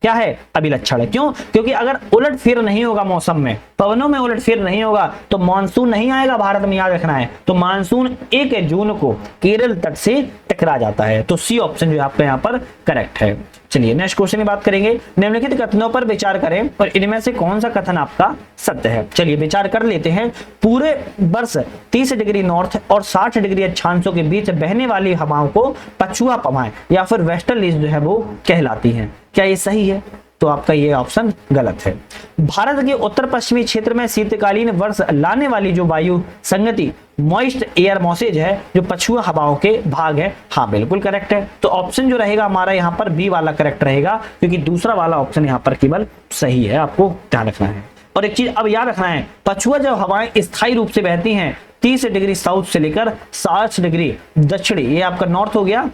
क्या है, अभिलक्षण है। क्यों, क्योंकि अगर उलट फेर नहीं होगा मौसम में, पवनों में उलट फेर नहीं होगा तो मानसून नहीं आएगा भारत में, याद रखना है। तो मानसून 1 जून को केरल तट से टकरा जाता है। तो सी ऑप्शन जो आपका यहाँ पर करेक्ट है। चलिए नेक्स्ट क्वेश्चन की बात करेंगे। निम्नलिखित कथनों पर विचार करें और इनमें से कौन सा कथन आपका सत्य है। चलिए विचार कर लेते हैं। पूरे वर्ष 30 डिग्री नॉर्थ और 60 डिग्री अक्षांशों के बीच बहने वाली हवाओं को पछुआ हवाएं या फिर वेस्टर्लीज जो है वो कहलाती हैं। क्या ये सही है, तो आपका ये ऑप्शन गलत है। भारत के उत्तर पश्चिमी क्षेत्र में शीतकालीन वर्ष लाने वाली जो वायु संगति मॉइस्ट एयर मॉसेज है, जो पछुआ हवाओं के भाग है, हाँ बिल्कुल करेक्ट है। तो ऑप्शन जो रहेगा हमारा यहाँ पर बी वाला करेक्ट रहेगा, क्योंकि दूसरा वाला ऑप्शन यहाँ पर केवल सही है, आपको ध्यान रखना है। और एक चीज अब याद रखना है, पछुआ जब हवाएं स्थायी रूप से बहती हैं 30 डिग्री साउथ से लेकर 60 डिग्री दक्षिणी, ये आपका नॉर्थ हो गया,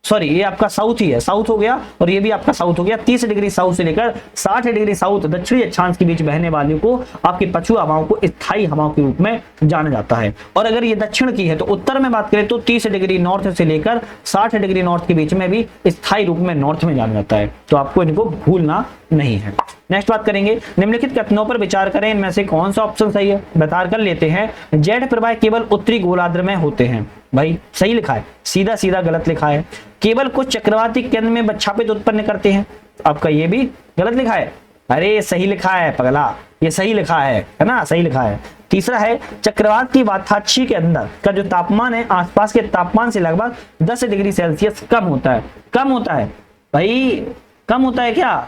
सॉरी ये आपका साउथ ही है, साउथ हो गया, और ये भी आपका साउथ हो गया। 30 डिग्री साउथ से लेकर 60 डिग्री साउथ दक्षिणी अक्षांश के बीच बहने वाली को आपकी पछुआ हवाओं को स्थायी हवाओं के रूप में जाना जाता है। और अगर ये दक्षिण की है तो उत्तर में बात करें तो 30 डिग्री नॉर्थ से लेकर 60 डिग्री नॉर्थ के बीच में भी स्थायी रूप में नॉर्थ में जाना जाता है। तो आपको इनको भूलना नहीं है। नेक्स्ट बात करेंगे, निम्नलिखित कथनों पर विचार करें, इनमें से कौन सा ऑप्शन सही है, विचार कर लेते हैं। जेट प्रवाह केवल उत्तरी गोलार्ध में होते हैं, भाई सही लिखा है, सीधा सीधा गलत लिखा है। केवल कुछ चक्रवाती केंद्र में बच्छापित उत्पन्न करते हैं, आपका ये भी गलत लिखा है। अरे सही लिखा है पगला, ये सही लिखा है ना, सही लिखा है। तीसरा है चक्रवात की वाताक्षी के अंदर का जो तापमान है आसपास के तापमान से लगभग 10 डिग्री सेल्सियस कम होता है। कम होता है भाई, कम होता है क्या,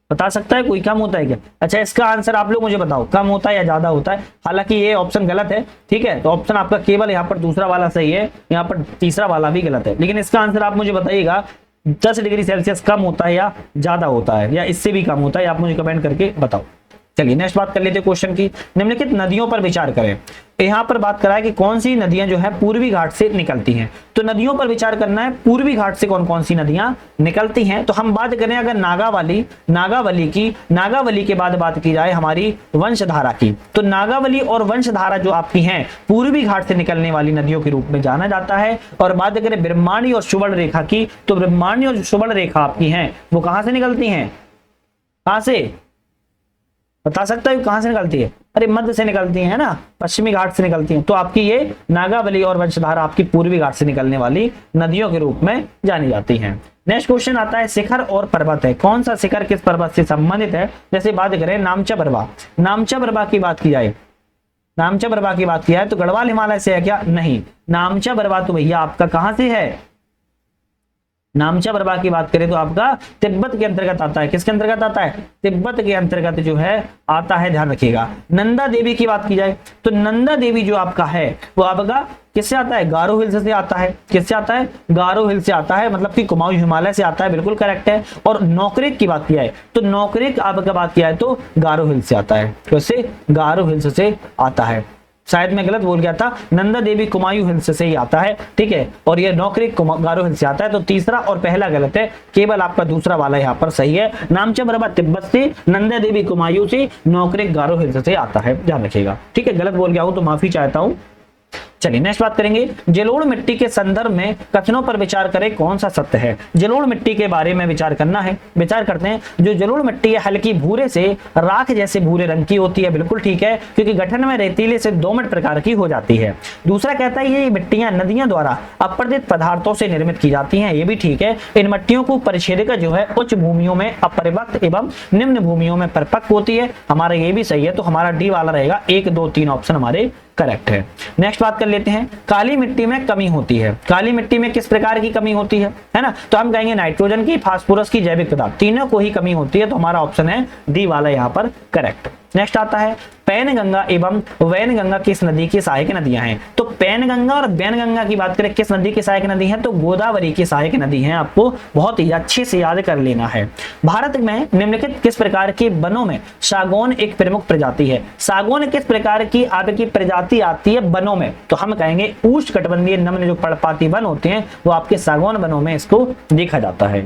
बता सकता है कोई, कम होता है क्या? अच्छा इसका आंसर आप लोग मुझे बताओ, कम होता है या ज्यादा होता है। हालांकि ये ऑप्शन गलत है, ठीक है, तो ऑप्शन आपका केवल यहाँ पर दूसरा वाला सही है, यहाँ पर तीसरा वाला भी गलत है। लेकिन इसका आंसर आप मुझे बताइएगा 10 डिग्री सेल्सियस कम होता है या ज्यादा होता है, या इससे भी कम होता है, आप मुझे कमेंट करके बताओ। चलिए नेक्स्ट बात कर लेते हैं क्वेश्चन की। निम्नलिखित नदियों पर विचार करें। यहाँ पर बात करा है कि कौन सी नदियां जो है पूर्वी घाट से निकलती हैं, तो नदियों पर विचार करना है पूर्वी घाट से कौन कौन सी नदियां निकलती हैं। तो हम बात करें अगर नागावली के बाद बात की जाए हमारी वंशधारा की, तो नागावली और वंशधारा जो आपकी हैं पूर्वी घाट से निकलने वाली नदियों के रूप में जाना जाता है। और बात करें ब्रह्मांडी और सुवर्ण रेखा की, तो ब्रह्मांडी और सुवर्ण रेखा आपकी हैं वो कहां से निकलती हैं, कहां से बता सकता है कहां से निकलती है? अरे मध्य से निकलती है ना, पश्चिमी घाट से निकलती हैं। तो आपकी ये नागावली और वंशधारा आपकी पूर्वी घाट से निकलने वाली नदियों के रूप में जानी जाती हैं। नेक्स्ट क्वेश्चन आता है शिखर और पर्वत है, कौन सा शिखर किस पर्वत से संबंधित है। जैसे बात करें नामचा प्रभा, नामचा प्रभा की बात की जाए, नामचा प्रभा की बात की जाए तो गढ़वाल हिमालय से है क्या? नहीं, नामचा प्रभा तो भैया आपका कहां से है, नामचा प्रभा की बात करें तो आपका तिब्बत के अंतर्गत आता है। किसके अंतर्गत आता है? तिब्बत के अंतर्गत जो है आता है, ध्यान रखिएगा। नंदा देवी की बात की जाए तो नंदा देवी जो आपका है वो आपका किससे आता है? गारो हिल्स से आता है। किससे आता है? गारो हिल से आता है, मतलब कि कुमाऊं हिमालय से आता है, बिल्कुल करेक्ट है। और नौकरेक की बात की जाए तो नौकरेक आपका बात किया है तो गारो हिल से आता है, वैसे गारो हिल्स से आता है। शायद मैं गलत बोल गया था, नंदा देवी कुमायूं हिल्स से ही आता है, ठीक है, और ये नौकरेक गारो हिल्स से आता है। तो तीसरा और पहला गलत है, केवल आपका दूसरा वाला यहाँ पर सही है। नामचा प्रभा तिब्बत से, नंदा देवी कुमायूं से, नौकरेक गारो हिल्स से आता है, ध्यान रखिएगा, ठीक है। गलत बोल गया हूं तो माफी चाहता हूं। चलिए नेक्स्ट बात करेंगे, जलोढ़ मिट्टी के संदर्भ में कथनों पर विचार करें, कौन सा सत्य है। जलोढ़ मिट्टी के बारे में विचार करना है, विचार करते हैं। जो जलोढ़ मिट्टी है हल्की भूरे से राख जैसे भूरे रंग की होती है, बिल्कुल ठीक है, क्योंकि गठन में रेतीले से दोमट प्रकार की हो जाती है। दूसरा कहता है ये मिट्टियां नदियां द्वारा अपरदित पदार्थों से निर्मित की जाती हैं, ये भी ठीक है। इन मिट्टियों को परिच्छेदिका जो है उच्च भूमियों में अपरिपक्व एवं निम्न भूमियों में परिपक्व होती है, हमारा ये भी सही है। तो हमारा डी वाला रहेगा, 1 2 3 ऑप्शन हमारे करेक्ट है। नेक्स्ट बात कर लेते हैं, काली मिट्टी में कमी होती है। काली मिट्टी में किस प्रकार की कमी होती है ना, तो हम कहेंगे नाइट्रोजन की, फास्फोरस की, जैविक पदार्थ, तीनों को ही कमी होती है। तो हमारा ऑप्शन है डी वाला यहाँ पर करेक्ट। नेक्स्ट आता है, पैनगंगा एवं वैनगंगा किस नदी की सहायक नदियां हैं। तो पैनगंगा और वैनगंगा की बात करें किस नदी की सहायक नदी है, तो गोदावरी की सहायक नदी है। आपको बहुत ही अच्छे से याद कर लेना है। भारत में निम्नलिखित किस प्रकार के वनों में सागौन एक प्रमुख प्रजाति है। सागौन किस प्रकार की आपकी प्रजाति आती है वनों में, तो हम कहेंगे उष्णकटिबंधीय नम्र जो पर्णपाती वन होते हैं वो आपके सागौन वनों में इसको देखा जाता है।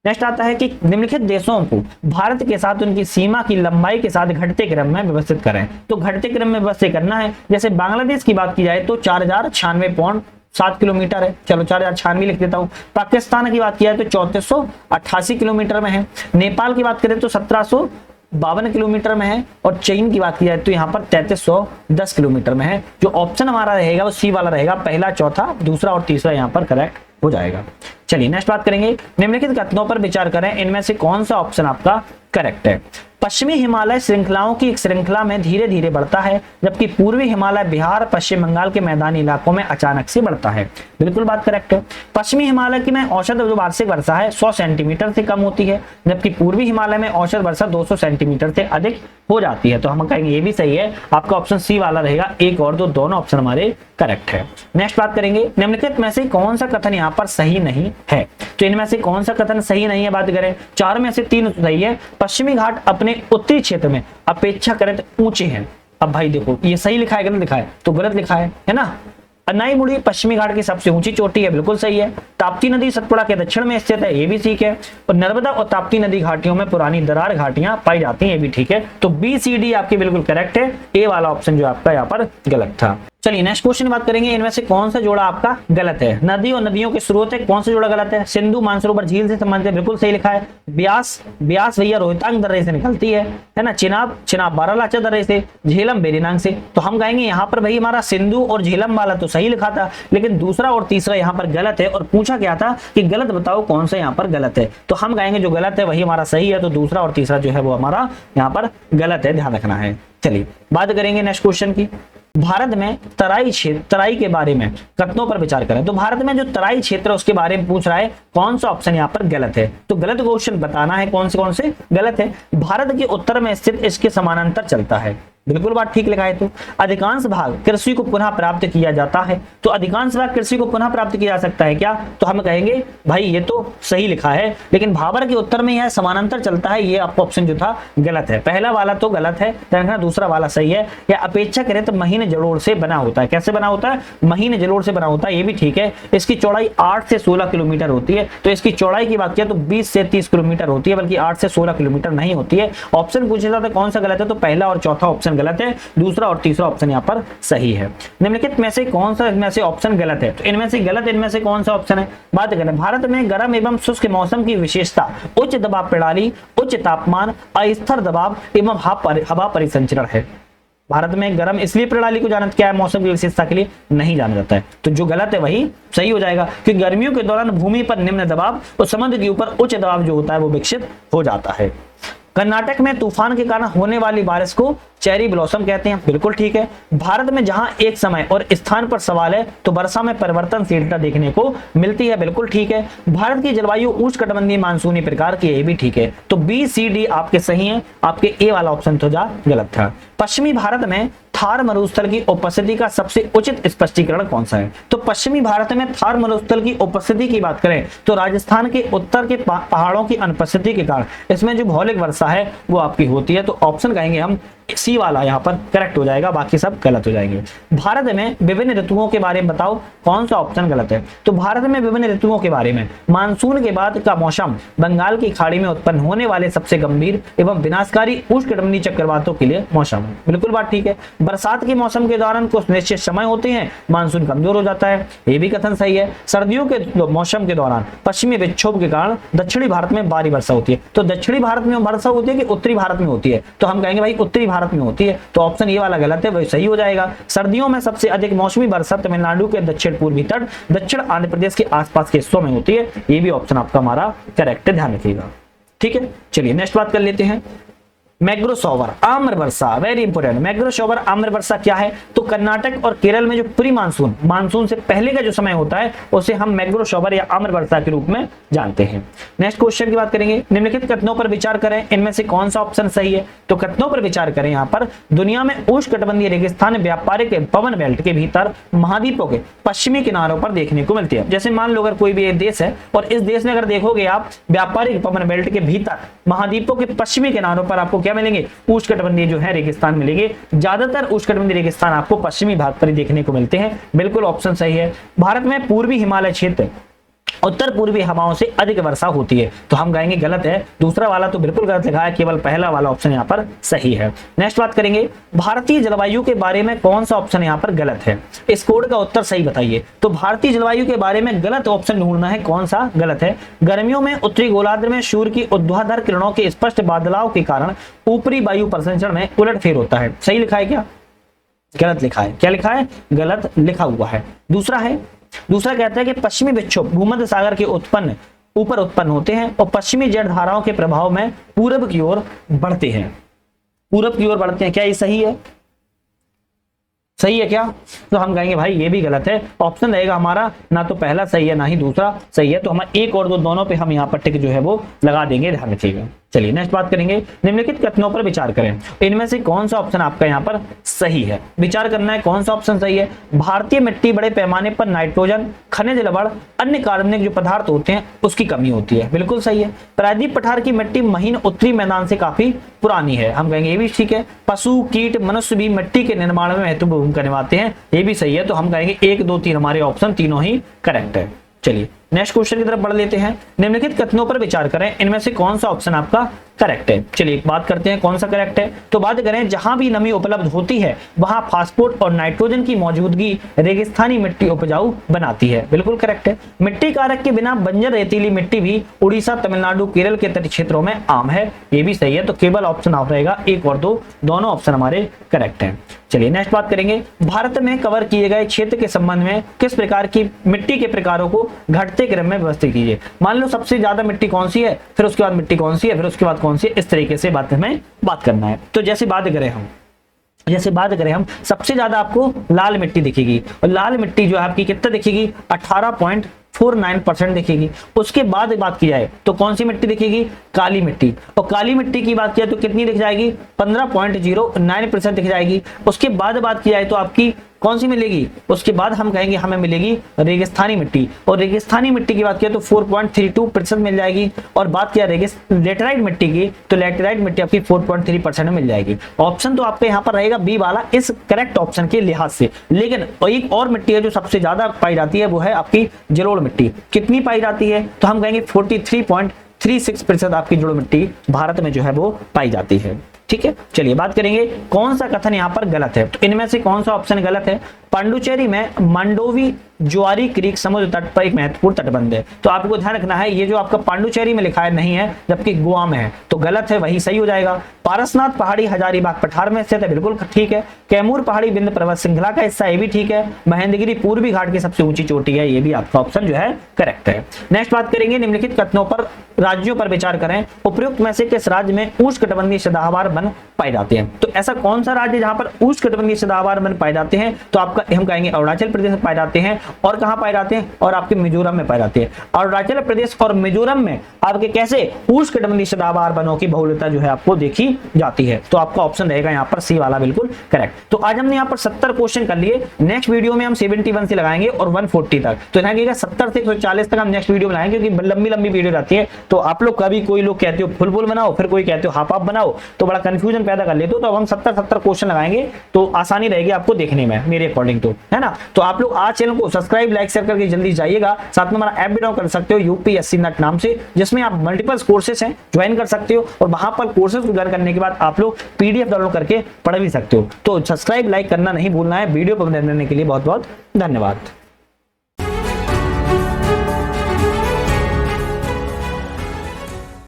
नेक्स्ट आता है कि निम्नलिखित देशों को भारत के साथ उनकी सीमा की लंबाई के साथ घटते क्रम में व्यवस्थित करें। तो घटते क्रम में व्यवस्थित करना है। जैसे बांग्लादेश की बात की जाए तो 4096.7 किलोमीटर है, चलो 4096 लिख देता हूँ। पाकिस्तान की बात की जाए तो 3488 किलोमीटर में है। नेपाल की बात करें तो 1752 किलोमीटर में है, और चीन की बात की जाए तो यहाँ पर 3310 किलोमीटर में है। जो ऑप्शन हमारा रहेगा वो सी वाला रहेगा, पहला, चौथा, दूसरा और तीसरा यहाँ पर करेक्ट हो जाएगा। चलिए नेक्स्ट बात करेंगे, निम्नलिखित कथनों पर विचार करें, इनमें से कौन सा ऑप्शन आपका करेक्ट है। पश्चिमी हिमालय श्रृंखलाओं की एक श्रृंखला में धीरे धीरे बढ़ता है, जबकि पूर्वी हिमालय बिहार पश्चिम बंगाल के मैदानी इलाकों में अचानक से बढ़ता है। बिल्कुल बात करेक्ट है। पश्चिमी हिमालय की में औसत जो वार्षिक वर्षा है 100 सेंटीमीटर से कम होती है, जबकि पूर्वी हिमालय में औसत वर्षा 200 सेंटीमीटर से अधिक हो जाती है। तो हम कहेंगे ये भी सही है, आपका ऑप्शन सी वाला रहेगा। 1 और 2 दोनों ऑप्शन हमारे करेक्ट है। नेक्स्ट बात करेंगे, निम्नलिखित में से कौन सा कथन यहाँ पर सही नहीं है। तो इनमें से कौन सा कथन सही नहीं है, बात करें 4 में से 3 सही है। पश्चिमी घाट अपने उत्तरी क्षेत्र में अपेक्षाकृत ऊंचे हैं। अब भाई देखो ये सही लिखा है गलत लिखा है, तो गलत लिखा है ना। अनाईमुड़ी पश्चिमी घाट की सबसे ऊंची चोटी है, बिल्कुल सही है। ताप्ती नदी सतपुड़ा के दक्षिण में स्थित है, ये भी ठीक है। और नर्मदा और ताप्ती नदी घाटियों में पुरानी दरार घाटियां पाई जाती हैं, ये भी ठीक है। तो बी सी डी आपकी बिल्कुल करेक्ट है, ए वाला ऑप्शन जो आपका यहाँ पर गलत था। चलिए नेक्स्ट क्वेश्चन बात करेंगे, इनमें से कौन सा जोड़ा आपका गलत है। नदी और नदियों के स्रोत है, कौन सा जोड़ा गलत है। सिंधु मानसरोवर झील से संबंधित है, बिल्कुल सही लिखा है। ब्यास भैया रोहतांग दर्रे से निकलती है ना। चिनाब बारालाचा दर्रे से, झेलम बेरीनांग से। तो हम कहेंगे यहाँ पर भाई हमारा सिंधु और झेलम वाला तो सही लिखा था, लेकिन दूसरा और तीसरा यहाँ पर गलत है। और पूछा क्या था कि गलत बताओ कौन सा यहाँ पर गलत है, तो हम कहेंगे जो गलत है वही हमारा सही है। तो दूसरा और तीसरा जो है वो हमारा यहाँ पर गलत है, ध्यान रखना है। चलिए बात करेंगे नेक्स्ट क्वेश्चन की। भारत में तराई के बारे में कथनों पर विचार करें। तो भारत में जो तराई क्षेत्र है उसके बारे में पूछ रहा है, कौन सा ऑप्शन यहाँ पर गलत है। तो गलत क्वेश्चन बताना है कौन से गलत है। भारत के उत्तर में स्थित इसके समानांतर चलता है, बिल्कुल बात ठीक लिखा है। तो अधिकांश भाग कृषि को पुनः प्राप्त किया जाता है। तो अधिकांश भाग कृषि को पुनः प्राप्त किया जा सकता है क्या, तो हम कहेंगे भाई ये तो सही लिखा है, लेकिन भाबर के उत्तर में यह समानांतर चलता है, ये आपका ऑप्शन जो था गलत है। पहला वाला तो गलत है, दूसरा वाला सही है। या अपेक्षाकृत महीन जलोढ़ से बना होता है, कैसे बना होता है, महीन जलोढ़ से बना होता है, ये भी ठीक है। इसकी चौड़ाई 8 से 16 किलोमीटर होती है। तो इसकी चौड़ाई की बात किया तो 20 से 30 किलोमीटर होती है, बल्कि 8 से 16 किलोमीटर नहीं होती है। ऑप्शन पूछा जाता है कौन सा गलत है, तो पहला और चौथा ऑप्शन गलत है, दूसरा और तीसरा ऑप्शन यहाँ पर सही है। निम्नलिखित में से कौन सा इनमें से ऑप्शन गलत है, तो इनमें से गलत इनमें से कौन सा ऑप्शन है। बात करें भारत में गर्म एवं शुष्क मौसम की विशेषता उच्च दबाव प्रणाली, उच्च तापमान, अस्थिर दबाव एवं हवा परिसंचरण है। भारत में गर्म इसलिए प्रणाली को जाना क्या है, मौसम की विशेषता के लिए नहीं जाना जाता है। तो जो गलत है वही सही हो जाएगा, क्योंकि गर्मियों के दौरान भूमि पर निम्न दबाव और समुद्र के ऊपर उच्च दबाव जो होता है वो विकसित हो जाता है। कर्नाटक में तूफान के कारण होने वाली बारिश को चेरी ब्लॉसम कहते हैं, बिल्कुल ठीक है। भारत में जहां एक समय और स्थान पर सवाल है तो वर्षा में परिवर्तनशीलता देखने को मिलती है, बिल्कुल ठीक है। भारत की जलवायु उष्णकटिबंधीय मानसूनी प्रकार की, ये भी ठीक है। तो बी सी डी आपके सही हैं, आपके ए वाला ऑप्शन तो गलत था। पश्चिमी भारत में थार मरुस्थल की उपस्थिति का सबसे उचित स्पष्टीकरण कौन सा है। तो पश्चिमी भारत में थार मरुस्थल की उपस्थिति की बात करें तो राजस्थान के उत्तर के पहाड़ों की अनुपस्थिति के कारण इसमें जो भौगोलिक वर्षा है वो आपकी होती है। तो ऑप्शन कहेंगे हम सी वाला यहाँ पर करेक्ट हो जाएगा, बाकी सब गलत हो जाएंगे। भारत में विभिन्न ऋतुओं के बारे में बताओ, कौन सा ऑप्शन गलत है। तो भारत में विभिन्न ऋतुओं के बारे में, मानसून के बाद का मौसम बंगाल की खाड़ी में उत्पन्न होने वाले सबसे गंभीर एवं विनाशकारी उष्णकटिबंधीय चक्रवातों के लिए मौसम है। बिल्कुल बात ठीक है। बरसात के मौसम के दौरान कुछ निश्चित समय होते हैं मानसून कमजोर हो जाता है, ये भी कथन सही है। सर्दियों के मौसम के दौरान पश्चिमी विक्षोभ के कारण दक्षिणी भारत में भारी वर्षा होती है। तो दक्षिणी भारत में वर्षा होती है कि उत्तरी भारत में होती है, तो हम कहेंगे भाई उत्तरी भारत में होती है, तो ऑप्शन ये वाला गलत है, वही सही हो जाएगा। सर्दियों में सबसे अधिक मौसमी वर्षा तमिलनाडु के दक्षिण पूर्वी तट, दक्षिण आंध्र प्रदेश के आसपास के हिस्सों में होती है, ये भी ऑप्शन आपका हमारा करेक्ट है, ध्यान रखिएगा। ठीक है, चलिए नेक्स्ट बात कर लेते हैं। मैग्रो शॉवर आम्र वर्षा, वेरी इंपोर्टेंट। मैग्रो शॉवर आम्र वर्षा क्या है, तो कर्नाटक और केरल में जो प्री मानसून, मानसून से पहले का जो समय होता है उसे हम मैग्रो शॉवर या आम्र वर्षा के रूप में जानते हैं। नेक्स्ट क्वेश्चन की बात करेंगे। निम्नलिखित कथनों पर विचार करें, इनमें से कौन सा ऑप्शन सही है। तो कथनों पर विचार करें, यहाँ पर दुनिया में उष्णकटिबंधीय रेगिस्तान व्यापारिक पवन बेल्ट के भीतर महाद्वीपों के पश्चिमी किनारों पर देखने को मिलती है। जैसे मान लो अगर कोई भी एक देश है और इस देश में अगर देखोगे आप व्यापारिक पवन बेल्ट के भीतर महाद्वीपों के पश्चिमी किनारों पर आपको क्या मिलेंगे, उष्णकटिबंधीय जो है रेगिस्तान मिलेंगे। ज्यादातर उष्णकटिबंधीय रेगिस्तान आपको पश्चिमी भाग पर देखने को मिलते हैं, बिल्कुल ऑप्शन सही है। भारत में पूर्वी हिमालय क्षेत्र उत्तर पूर्वी हवाओं से अधिक वर्षा होती है, तो हम कहेंगे गलत है। दूसरा वाला तो बिल्कुल गलत लिखा है, केवल पहला वाला ऑप्शन यहाँ पर सही है। नेक्स्ट बात करेंगे, भारतीय जलवायु के बारे में कौन सा ऑप्शन यहाँ पर गलत है। इस कोड का उत्तर सही बताइए। तो भारतीय जलवायु के बारे में गलत ऑप्शन ढूंढना है, कौन सा गलत है। गर्मियों में उत्तरी गोलार्ध में सूर्य की ऊर्ध्वाधर किरणों के स्पष्ट बदलाव के कारण ऊपरी वायु परिसंचरण में उलटफेर होता है। सही लिखा है क्या, गलत लिखा है, क्या लिखा है, गलत लिखा हुआ है। दूसरा कहता है कि पश्चिमी विक्षोभ भूमध्य सागर के ऊपर उत्पन्न होते हैं और पश्चिमी जड़ धाराओं के प्रभाव में पूरब की ओर बढ़ते हैं। क्या ये सही है, सही है क्या। तो हम कहेंगे भाई ये भी गलत है। ऑप्शन रहेगा हमारा ना तो पहला सही है ना ही दूसरा सही है, तो हम एक और दो दोनों पे हम यहाँ पर टिक जो है वो लगा देंगे, ध्यान रखिएगा। चलिए नेक्स्ट बात करेंगे, निम्नलिखित कथनों पर विचार करें, इनमें से कौन सा ऑप्शन आपका यहाँ पर सही है। विचार करना है कौन सा ऑप्शन सही है। भारतीय मिट्टी बड़े पैमाने पर नाइट्रोजन, खनिज लवण, अन्य कार्बनिक जो पदार्थ होते हैं उसकी कमी होती है, बिल्कुल सही है। प्रायद्वीप पठार की मिट्टी महीन उत्तरी मैदान से काफी पुरानी है, हम कहेंगे ये भी ठीक है। पशु, कीट, मनुष्य भी मिट्टी के निर्माण में महत्वपूर्ण भूमिका निभाते हैं, ये भी सही है। तो हम कहेंगे 1, 2, 3 हमारे ऑप्शन तीनों ही करेक्ट है। चलिए नेक्स्ट क्वेश्चन की तरफ बढ़ लेते हैं। निम्नलिखित कथनों पर विचार करें, इनमें से कौन सा ऑप्शन आपका करेक्ट है। चलिए बात करते हैं कौन सा करेक्ट है। तो बात करें, जहां भी नमी उपलब्ध होती है वहां फास्फोरस और नाइट्रोजन की मौजूदगी रेगिस्तानी मिट्टी उपजाऊ बनाती है, बिल्कुल करेक्ट है। मिट्टी कारक के बिना बंजर रेतीली मिट्टी भी उड़ीसा, तमिलनाडु, केरल के तटीय क्षेत्रों में आम है, ये भी सही है। तो केवल ऑप्शन ऑफ रहेगा 1 और 2, दोनों ऑप्शन हमारे करेक्ट है। चलिए नेक्स्ट बात करेंगे, भारत में कवर किए गए क्षेत्र के संबंध में किस प्रकार की मिट्टी के प्रकारों को घटते क्रम में व्यवस्थित कीजिए। मान लो सबसे ज्यादा मिट्टी कौन सी है, फिर उसके बाद मिट्टी कौन सी है, फिर उसके बाद कौन सी है, इस तरीके से हमें बात करना है। तो जैसे बात करें हम सबसे ज्यादा आपको लाल मिट्टी दिखेगी, और लाल मिट्टी जो है आपकी कितना दिखेगी, 18.49% दिखेगी। उसके बाद बात की जाए तो कौन सी मिट्टी दिखेगी, काली मिट्टी, और काली मिट्टी की बात किया तो कितनी दिख जाएगी, 15.09% दिख जाएगी। उसके बाद बात की जाए तो आपकी कौन सी मिलेगी, उसके बाद हम कहेंगे हमें मिलेगी रेगिस्तानी मिट्टी, और रेगिस्तानी मिट्टी की बात किया तो 4.32% मिल जाएगी। और बात किया लेटेराइट मिट्टी की, तो लेटेराइट मिट्टी आपकी 4.3% में मिल जाएगी। ऑप्शन तो आपका यहाँ पर रहेगा बी वाला इस करेक्ट ऑप्शन के लिहाज से। लेकिन एक और मिट्टी है जो सबसे ज्यादा पाई जाती है, वो है आपकी जलोढ़ मिट्टी। कितनी पाई जाती है, तो हम कहेंगे 43.36% आपकी जलोढ़ मिट्टी भारत में जो है वो पाई जाती है। ठीक है, चलिए बात करेंगे कौन सा कथन यहाँ पर गलत है। तो इनमें से कौन सा ऑप्शन गलत है। पांडुचेरी में मंडोवी ज्वारी क्रीक समुद्र तट पर एक महत्वपूर्ण तटबंध है। तो आपको ध्यान रखना है, ये जो आपका पांडुचेरी में लिखा है नहीं है, जबकि गोवा में है, तो गलत है, वही सही हो जाएगा। पारसनाथ पहाड़ी हजारीबाग पठार में स्थित है, बिल्कुल ठीक है। कैमूर पहाड़ी विंध्य पर्वत श्रृंखला का हिस्सा, ये भी ठीक है। महेंद्रगिरी पूर्वी घाट की सबसे ऊंची चोटी है, ये भी आपका ऑप्शन जो है करेक्ट है। नेक्स्ट बात करेंगे, निम्नलिखित कथनों पर राज्यों पर विचार करें, उपयुक्त में से किस राज्य में उष्णकटिबंधीय सदाबहार वन पाए जाते हैं। तो ऐसा कौन सा राज्य जहां पर उष्णकटिबंधीय सदाबहार वन पाए जाते हैं, तो आपका हम कहेंगे अरुणाचल प्रदेश में पाए जाते हैं, और कहां पाए जाते हैं, और आपके मिजोरम में पाए जाते हैं। अरुणाचल प्रदेश और मिजोरम में आपके कैसे उष्णकटिबंधीय सदाबहार वनों की बहुलता जो है आपको देखी जाती है। तो आपका ऑप्शन रहेगा यहाँ पर सी वाला बिल्कुल करेक्ट। तो आज हमने यहाँ पर 70 क्वेश्चन कर लिए, नेक्स्ट वीडियो में हम 71 से लगाएंगे और 140 तक। तो लगेगा 70 से 140 तक हम नेक्स्ट वीडियो में लाएंगे, क्योंकि लंबी लंबी वीडियो रहती है। तो आप लोग कभी कोई लोग कहते हो फुल बनाओ, फिर कोई कहते हो हाफ बनाओ, तो बड़ा कंफ्यूजन पैदा कर लेते हो। तो अब हम 70 क्वेश्चन लगाएंगे तो आसानी रहेगी आपको देखने में, मेरे अकॉर्डिंग तो, है ना। तो आप लोग आज चैनल को सब्सक्राइब लाइक शेयर करके जल्दी जाइएगा। साथ में हमारा ऐप भी डाउनलोड कर सकते हो यूपीएससी नेट नाम से, जिसमें आप मल्टीपल कोर्सेज हैं ज्वाइन कर सकते हो, और वहां पर कोर्सेज को ज्वाइन करने के बाद आप लोग पीडीएफ डाउनलोड करके पढ़ भी सकते हो। तो सब्सक्राइब लाइक करना नहीं भूलना है। वीडियो पर रहने के लिए बहुत बहुत धन्यवाद।